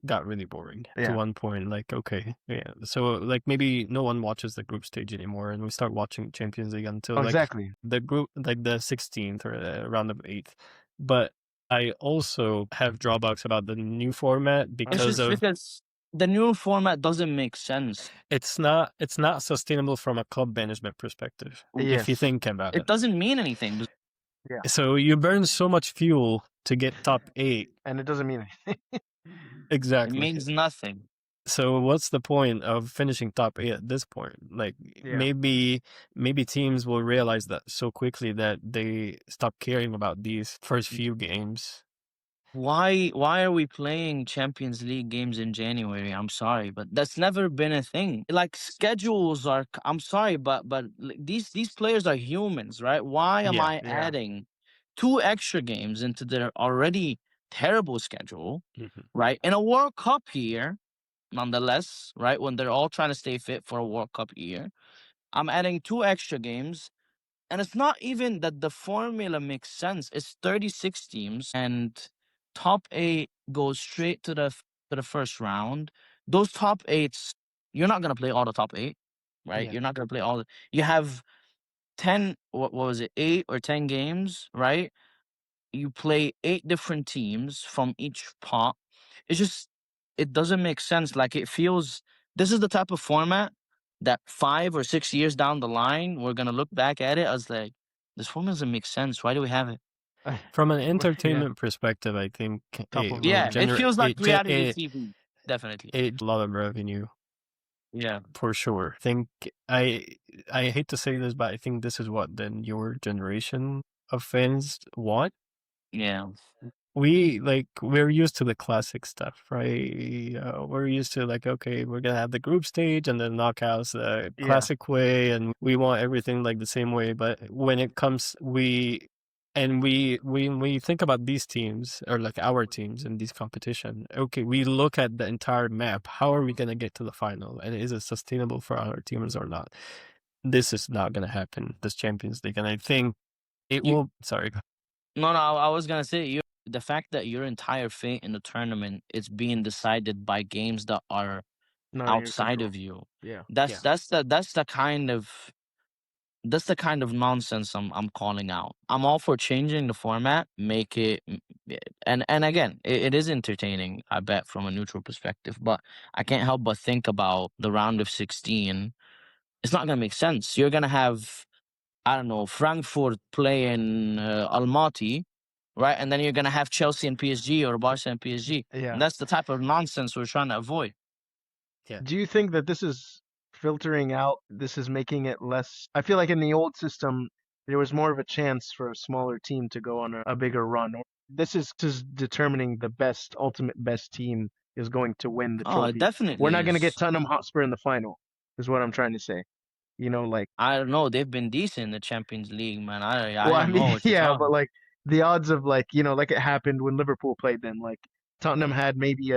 got really boring to one point. Like, okay, so like maybe no one watches the group stage anymore, and we start watching Champions League until like the group, like the 16th or round of 8th. But I also have drawbacks about the new format because
the new format doesn't make sense.
It's not sustainable from a club management perspective. If you think about it,
it doesn't mean anything.
Yeah.
So you burn so much fuel to get top 8.
And it doesn't mean anything.
Exactly.
It means nothing.
So what's the point of finishing top 8 at this point? Like maybe teams will realize that so quickly that they stop caring about these first few games.
why are we playing Champions League games in January? I'm sorry, but that's never been a thing. Like schedules are I'm sorry, but these players are humans, right? Why am
Yeah.
I
Yeah.
adding two extra games into their already terrible schedule,
Mhm.
right? In a World Cup year, nonetheless, right? When they're all trying to stay fit for a World Cup year, I'm adding two extra games. And it's not even that the formula makes sense. It's 36 teams, and top eight goes straight to the first round. Those top eights, you're not gonna play all the top eight, right?
Yeah.
You're not gonna play all. You have 10. What was it? 8 or 10 games, right? You play 8 different teams from each pot. It's just it doesn't make sense. Like it feels this is the type of format that 5 or 6 years down the line we're gonna look back at it as like this format doesn't make sense. Why do we have it?
From an
Yeah.
entertainment perspective, I think
Top
it
of the
will
Yeah,
league.
it feels like reality
it
TV. Definitely.
a lot of revenue
Yeah.
for sure. Think I hate to say this, but I think this is what the newer generation of fans want.
Yeah.
We're used to the classic stuff, right? We're used to like, okay, we're gonna have the group stage and then knockouts the
Yeah.
classic way, and we want everything like the same way. But when it comes, we think about these teams or like our teams in these competition. Okay, we look at the entire map. How are we gonna get to the final? And is it sustainable for our teams or not? This is not gonna happen. This Champions League, and I think it
You
will. Sorry.
no no, I was gonna say the fact that your entire fate in the tournament is being decided by games that are
Not in your
outside
control.
of you.
Yeah.
Yeah.
That's the kind of nonsense I'm calling out. I'm all for changing the format, make it and again, it is entertaining, I bet, from a neutral perspective, but I can't help but think about the round of 16. It's not gonna make sense. You're gonna have, I don't know, Frankfurt playing Almaty, right? And then you're gonna have Chelsea and PSG or Barca and PSG. And
Yeah.
that's the type of nonsense we're trying to avoid.
Yeah.
Do you think that this is filtering out? This is making it less. I feel like in the old system, there was more of a chance for a smaller team to go on a bigger run. This is determining the ultimate best team is going to win the
Oh, it
trophy. We're
definitely
not going to get
is.
Tottenham Hotspur in the final, is what I'm trying to say. Like,
I don't know. They've been decent in the Champions League, man. I
well, I
don't
mean,
know what you're
yeah, but
talking.
like the odds of like it happened when Liverpool played them. Like Tottenham had maybe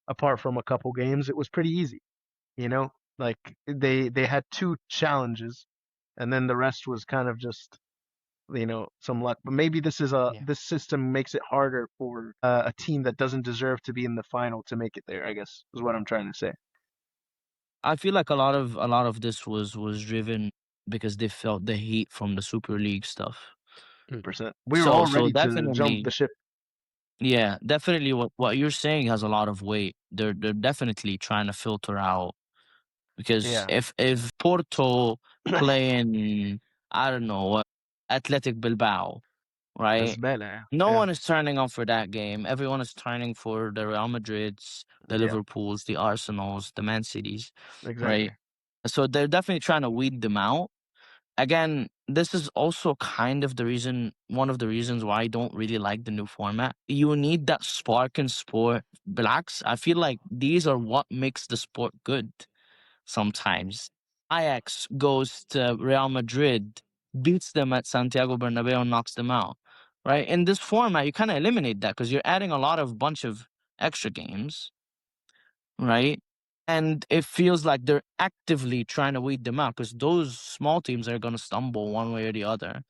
apart from a couple games, it was pretty easy. You know, like they had two challenges, and then the rest was kind of just some luck. But maybe
Yeah.
this system makes it harder for a team that doesn't deserve to be in the final to make it there. I guess is what I'm trying to say.
I feel like a lot of this was driven because they felt the heat from the Super League stuff.
Mhm.
Percent. We were
So
all
so
ready to jump the
definitely,
ship.
yeah, definitely what you're saying has a lot of weight. They're definitely trying to filter out because
Yeah,
if Porto playing, I don't know, Athletic Bilbao,
that's
right?
better.
No
Yeah,
one is turning on for that game. Everyone is turning for the Real Madrids, the
yeah,
Liverpools, the Arsenals, the Man Cities,
exactly.
right? So they're definitely trying to weed them out. Again, this is also kind of one of the reasons why I don't really like the new format. You need that spark in sport. Blacks, I feel like these are what makes the sport good sometimes. Ajax goes to Real Madrid, beats them at Santiago Bernabeu, and knocks them out. Right? In this format, you kind of eliminate that because you're adding a lot of bunch of extra games, right? And it feels like they're actively trying to weed them out because those small teams are going to stumble one way or the other.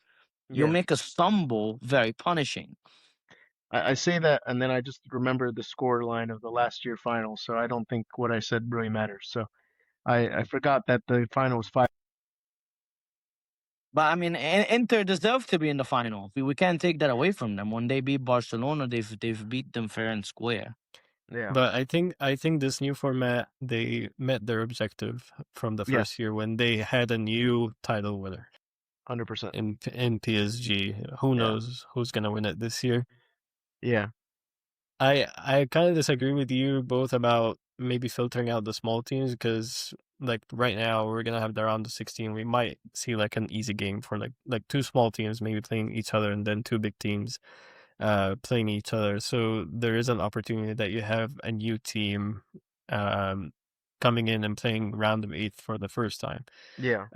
You
Yeah,
make a stumble very punishing.
I say that, and then I just remember the score line of the last year final. So I don't think what I said really matters. So I forgot that the final was 5.
But I mean, Inter deserve to be in the final. We can't take that away from them. When they beat Barcelona, they've beat them fair and square.
Yeah,
But I think this new format, they met their objective from the
yeah,
first year when they had a new title winner
100%.
in PSG. Who
Yeah,
knows who's gonna win it this year?
yeah,
I kind of disagree with you both about maybe filtering out the small teams because like right now we're gonna have the round of 16. We might see like an easy game for like two small teams maybe playing each other and then two big teams. playing each other. So there is an opportunity that you have a new team coming in and playing round of 8 for the first time.
Yeah.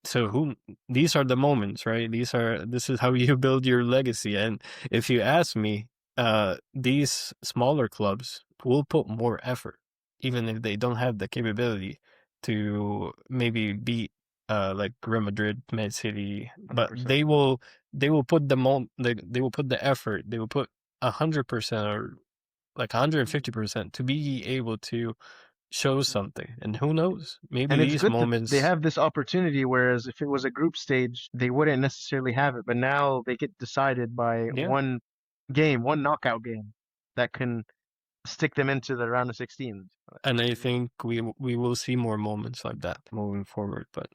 So these are the moments, right? This is how you build your legacy. And if you ask me, these smaller clubs will put more effort, even if they don't have the capability to maybe beat like Real Madrid, Man City, but
100%.
they will put they will put the effort, they will put 100% or like 150% to be able to show something. And who knows, maybe
And it's
these
good that they
moments.
have this opportunity, whereas if it was a group stage, they wouldn't necessarily have it. But now they get decided by
Yeah,
one game, one knockout game that can stick them into the round of 16.
and I think we will see more moments like that moving forward. But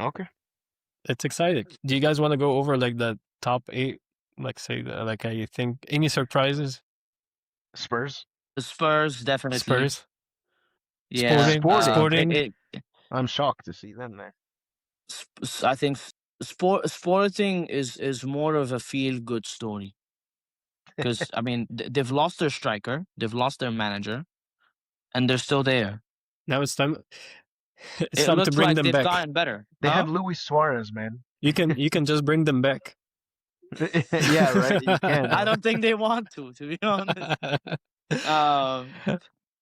Okay.
it's exciting. Do you guys want to go over like the top 8? Like say like I think any surprises?
Spurs.
The Spurs definitely.
Spurs,
Yeah.
Sporting. I'm shocked to see them there.
I think Sporting is more of a feel good story because I mean they've lost their striker, they've lost their manager, and they're still there.
now it's time. It's
It
time to
looks
bring
like
them
they've
back.
gotten better.
They
Huh?
have Luis Suarez, man.
You can just bring them back.
Yeah, right. You can.
I don't think they want to be honest.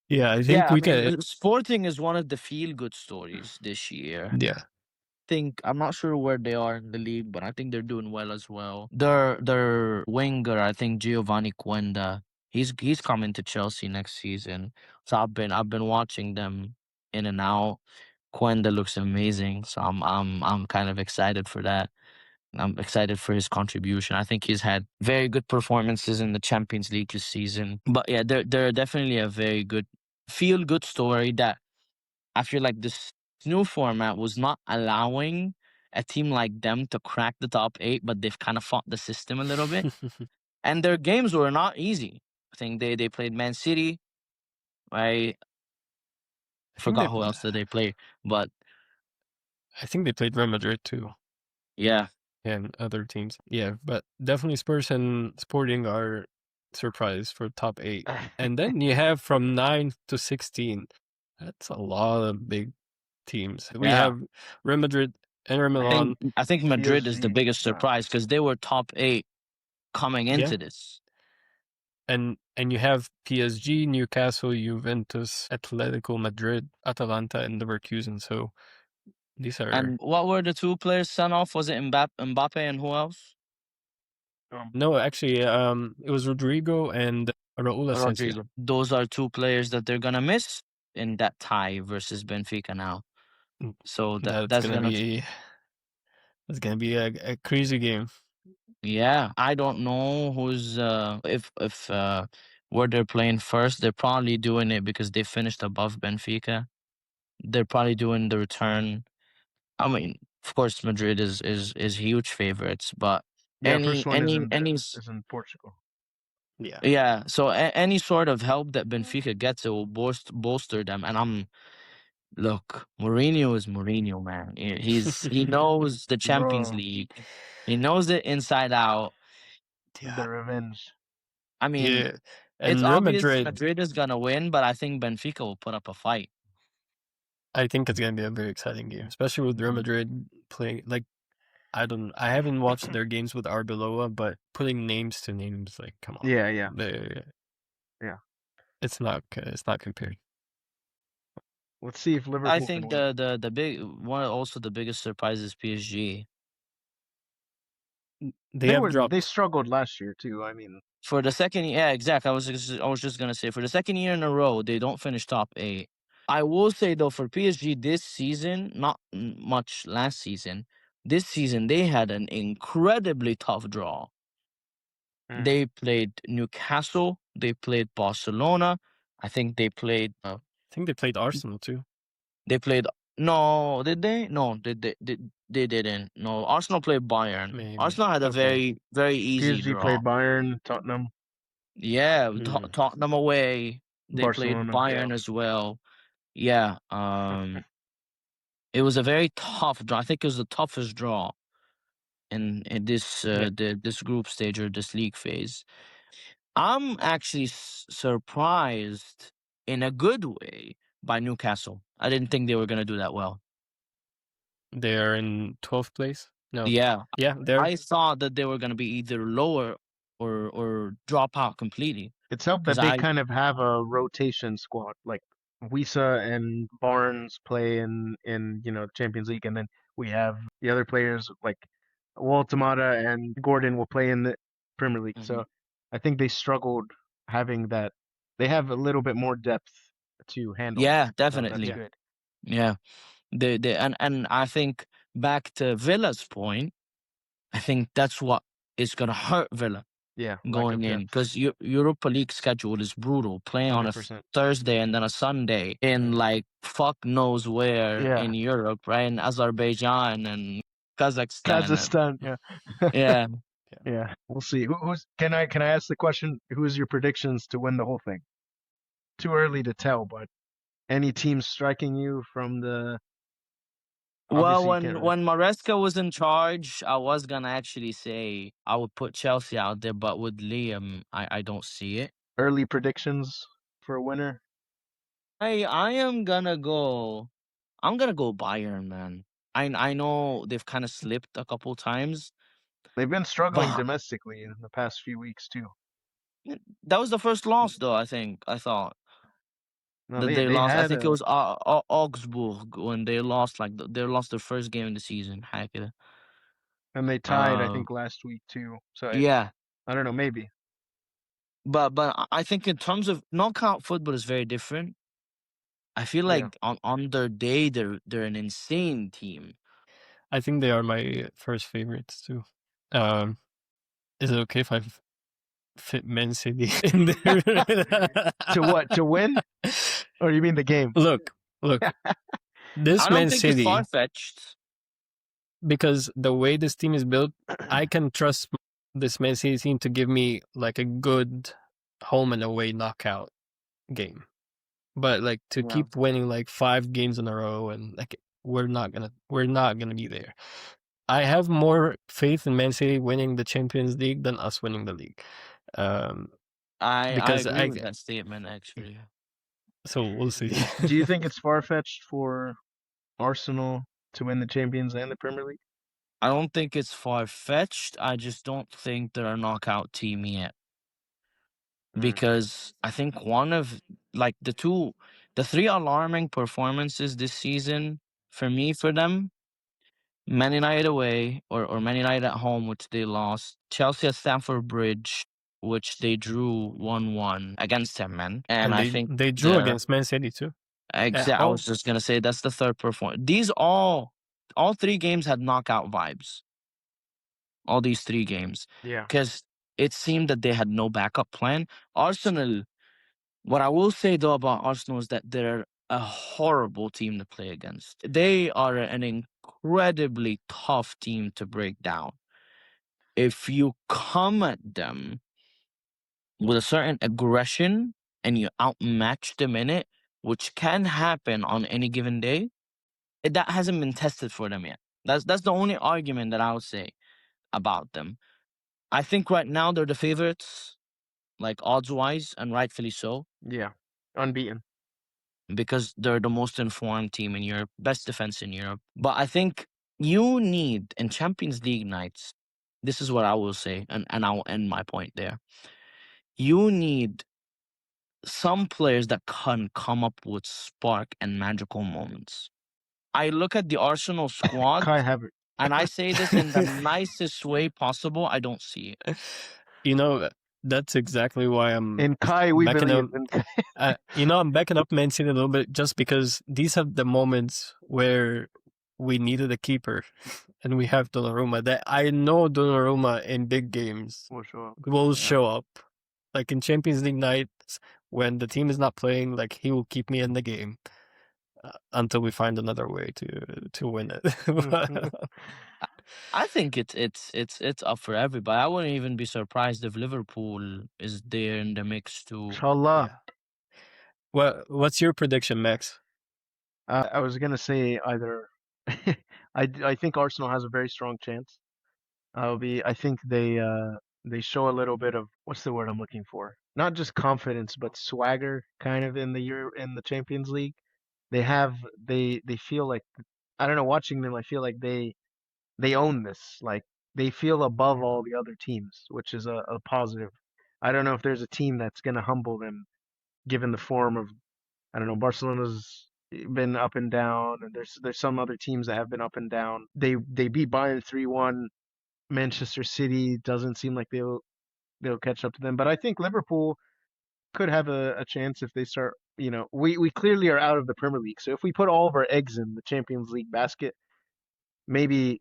Yeah, I think
Yeah, I
we
mean,
can.
Sporting is one of the feel good stories this year.
Yeah,
I'm not sure where they are in the league, but I think they're doing well as well. Their winger, I think Giovanni Quenda, he's coming to Chelsea next season. So I've been watching them in and out. Quenda looks amazing, so I'm kind of excited for that. I'm excited for his contribution. I think he's had very good performances in the Champions League this season. But yeah, they're definitely a very good feel good story that I feel like this new format was not allowing a team like them to crack the top 8, but they've kind of fought the system a little bit. And their games were not easy. I think they played Man City, right?
I think
Forgot who else did they play, but
I think they played Real Madrid too.
yeah.
And other teams. Yeah, but definitely Spurs and Sporting are surprised for top 8. And then you have from 9 to 16. That's a lot of big teams. We
Yeah.
have Real Madrid, Inter Milan.
I think Madrid is the
PSG,
biggest surprise because they were top 8 coming into this.
And you have PSG, Newcastle, Juventus, Atletico Madrid, Atalanta, and Leverkusen. So these are.
And what were the 2 players sent off? Was it Mbappe and who else?
No, actually, it was Rodrigo and Raul Asensio.
Those are 2 players that they're gonna miss in that tie versus Benfica now. So that's gonna
be a crazy game.
Yeah, I don't know who's if where they're playing first. They're probably doing it because they finished above Benfica. They're probably doing the return. I mean, of course, Madrid is huge favorites, but
yeah, first one
any
is in Portugal.
Yeah, so any sort of help that Benfica gets, it will bolster them. And look, Mourinho is Mourinho, man. He knows the Champions League. He knows it inside out.
The revenge.
I mean,
and
it's
Real
obvious
Madrid,
Madrid is gonna win, but I think Benfica will put up a fight.
I think it's gonna be a very exciting game, especially with Real Madrid playing. Like, I haven't watched their games with Arbeloa, but putting names to names, like, come on.
Yeah.
Yeah. It's not compared.
Let's see if Liverpool.
I think the big one, also the biggest surprise is PSG.
They struggled last year too. I mean,
for the second, yeah, exactly. I was just gonna say, for the second year in a row, they don't finish top 8. I will say though, for PSG this season, not much last season. This season they had an incredibly tough draw. They played Newcastle. They played Barcelona. I think they played.
I think they played Arsenal too.
They played. No, did they? No, they didn't. No, Arsenal played Bayern.
Maybe.
Arsenal had a very easy
PSG
draw.
played Bayern, Tottenham.
Yeah, Tottenham away. They
Barcelona,
played Bayern as well. Yeah. It was a very tough draw. I think it was the toughest draw in this
Yeah.
this group stage or this league phase. I'm actually surprised in a good way by Newcastle. I didn't think they were gonna do that well.
They're in 12th place. No.
Yeah,
Yeah, they're
I thought that they were gonna be either lower or drop out completely.
It's helped
Because
that they
I
kind of have a rotation squad. Like Wisa and Barnes play in Champions League, and then we have the other players like Waltamata and Gordon will play in the Premier League.
Mhm.
So I think they struggled having that. They have a little bit more depth to handle.
Yeah,
So that's
definitely.
yeah.
good.
Yeah, they and I think back to Villa's point, I think that's what is gonna hurt Villa
Yeah, lack
going
of
in
depth.
because Europa League schedule is brutal. Playing on a
100%.
Thursday and then a Sunday in like fuck knows where
Yeah.
in Europe, right? In Azerbaijan and Kazakhstan.
Kazakhstan. Yeah.
Yeah.
Yeah. We'll see. Who's can I ask the question? Who's your predictions to win the whole thing? Too early to tell, but any teams striking you from the
Well,
obviously you can't really
when Maresca was in charge, I was gonna actually say I would put Chelsea out there, but with Liam, I don't see it.
early predictions for a winner?
I am gonna go. I'm gonna go Bayern, man. I know they've kind of slipped a couple times,
They've been struggling
but
domestically in the past few weeks too.
that was the first loss, though. I thought
No,
that
they
they
they
lost. I
had
think it
a
was Augsburg when they lost. Like they lost their first game in the season. Heck,
and they tied I
uh,
think last week too. So
yeah.
I don't know, maybe.
But I think in terms of knockout football is very different. I feel
Yeah.
like on their day they're an insane team.
I think they are my first favorites too. Um, is it okay if I fit Man City in there?
To what? To win? Or you mean the game?
Look, this
I don't
Man
think it's
City,
far fetched.
because the way this team is built, I can trust this Man City team to give me like a good home and away knockout game. But like to
Yeah.
keep winning like 5 games in a row, and like we're not gonna be there. I have more faith in Man City winning the Champions League than us winning the league.
I
Because
agree with that statement actually.
so we'll see.
Do you think it's far fetched for Arsenal to win the Champions and the Premier League?
I don't think it's far fetched. I just don't think they're a knockout team yet. Because I think one of like the three alarming performances this season for me for them, Man United away or Man United at home, which they lost, Chelsea at Stamford Bridge, which they drew 1-1 against them, man. And
And
I
they
think
they drew
the
against Man City too.
exact I
home.
was just gonna say that's the third performance. These all three games had knockout vibes. All these three games.
Yeah.
Because it seemed that they had no backup plan. Arsenal, what I will say though about Arsenal is that they're a horrible team to play against. They are an incredibly tough team to break down. If you come at them with a certain aggression and you outmatch them in it, which can happen on any given day, that hasn't been tested for them yet. That's the only argument that I would say about them. I think right now they're the favorites, like odds wise, and rightfully so,
Yeah. Unbeaten.
because they're the most informed team in Europe, best defense in Europe. But I think you need in Champions League nights, this is what I will say, and I'll end my point there. You need some players that can come up with spark and magical moments. I look at the Arsenal squad,
Kai Havertz.
and I say this in the nicest way possible. I don't see it.
You know, that's exactly why I'm
In Kai we
backing
believe.
up. I'm backing up Man City a little bit just because these are the moments where we needed a keeper, and we have Donnarumma. That I know Donnarumma in big games
For sure.
will
Yeah.
show up, like in Champions League nights when the team is not playing. Like he will keep me in the game until we find another way to win it.
I think it's up for everybody. I wouldn't even be surprised if Liverpool is there in the mix too.
Inshallah.
Yeah. Well, what's your prediction, Max?
I was gonna say either. I think Arsenal has a very strong chance. I think they show a little bit of, what's the word I'm looking for? Not just confidence, but swagger kind of in the Champions League. They feel like, I don't know, watching them I feel like they own this. Like they feel above all the other teams, which is a positive. I don't know if there's a team that's going to humble them given the form of, I don't know, Barcelona's been up and down, and there's some other teams that have been up and down. They beat Bayern 3-1. Manchester City doesn't seem like they'll catch up to them, but I think Liverpool could have a chance if they start. We clearly are out of the Premier League, so if we put all of our eggs in the Champions League basket, maybe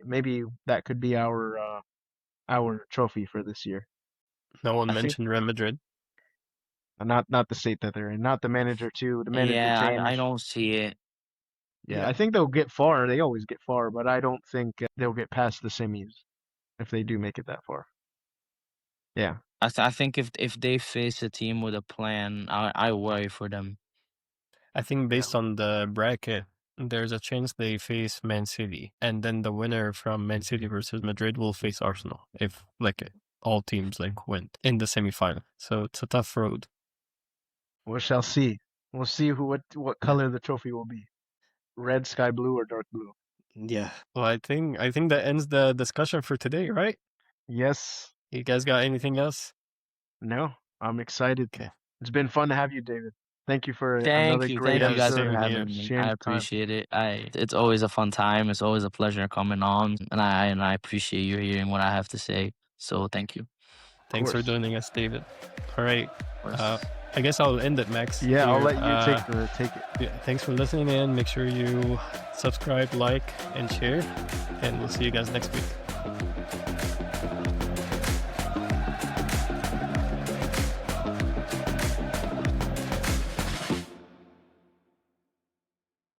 that could be our trophy for this year.
No one
I think
mentioned Real Madrid.
Not the state that they're in, not the manager too. The manager
yeah, I
changed.
don't see it.
Yeah, I think they'll get far. They always get far, but I don't think they'll get past the semis if they do make it that far. Yeah.
I think if they face a team with a plan, I worry for them.
I think based on the bracket, there's a chance they face Man City, and then the winner from Man City versus Madrid will face Arsenal if all teams win in the semifinal. So it's a tough road.
We shall see. We'll see what color the trophy will be. Red, sky blue, or dark blue.
Yeah. Well, I think that ends the discussion for today, right?
Yes.
You guys got anything else?
No, I'm excited.
Okay.
It's been fun to have you, David. Thank you for
Thank
another
you
great
guys
episode.
for
Same
having
here.
me.
Sharing
I
time.
appreciate it. It's always a fun time. It's always a pleasure coming on, and I appreciate you hearing what I have to say. So thank you.
Thanks for
course.
joining us, David. All right.
Of course.
I guess I'll end it, Max.
Yeah, I'll
here.
let you take it.
Yeah, thanks for listening in. Make sure you subscribe, like, and share. And we'll see you guys next week.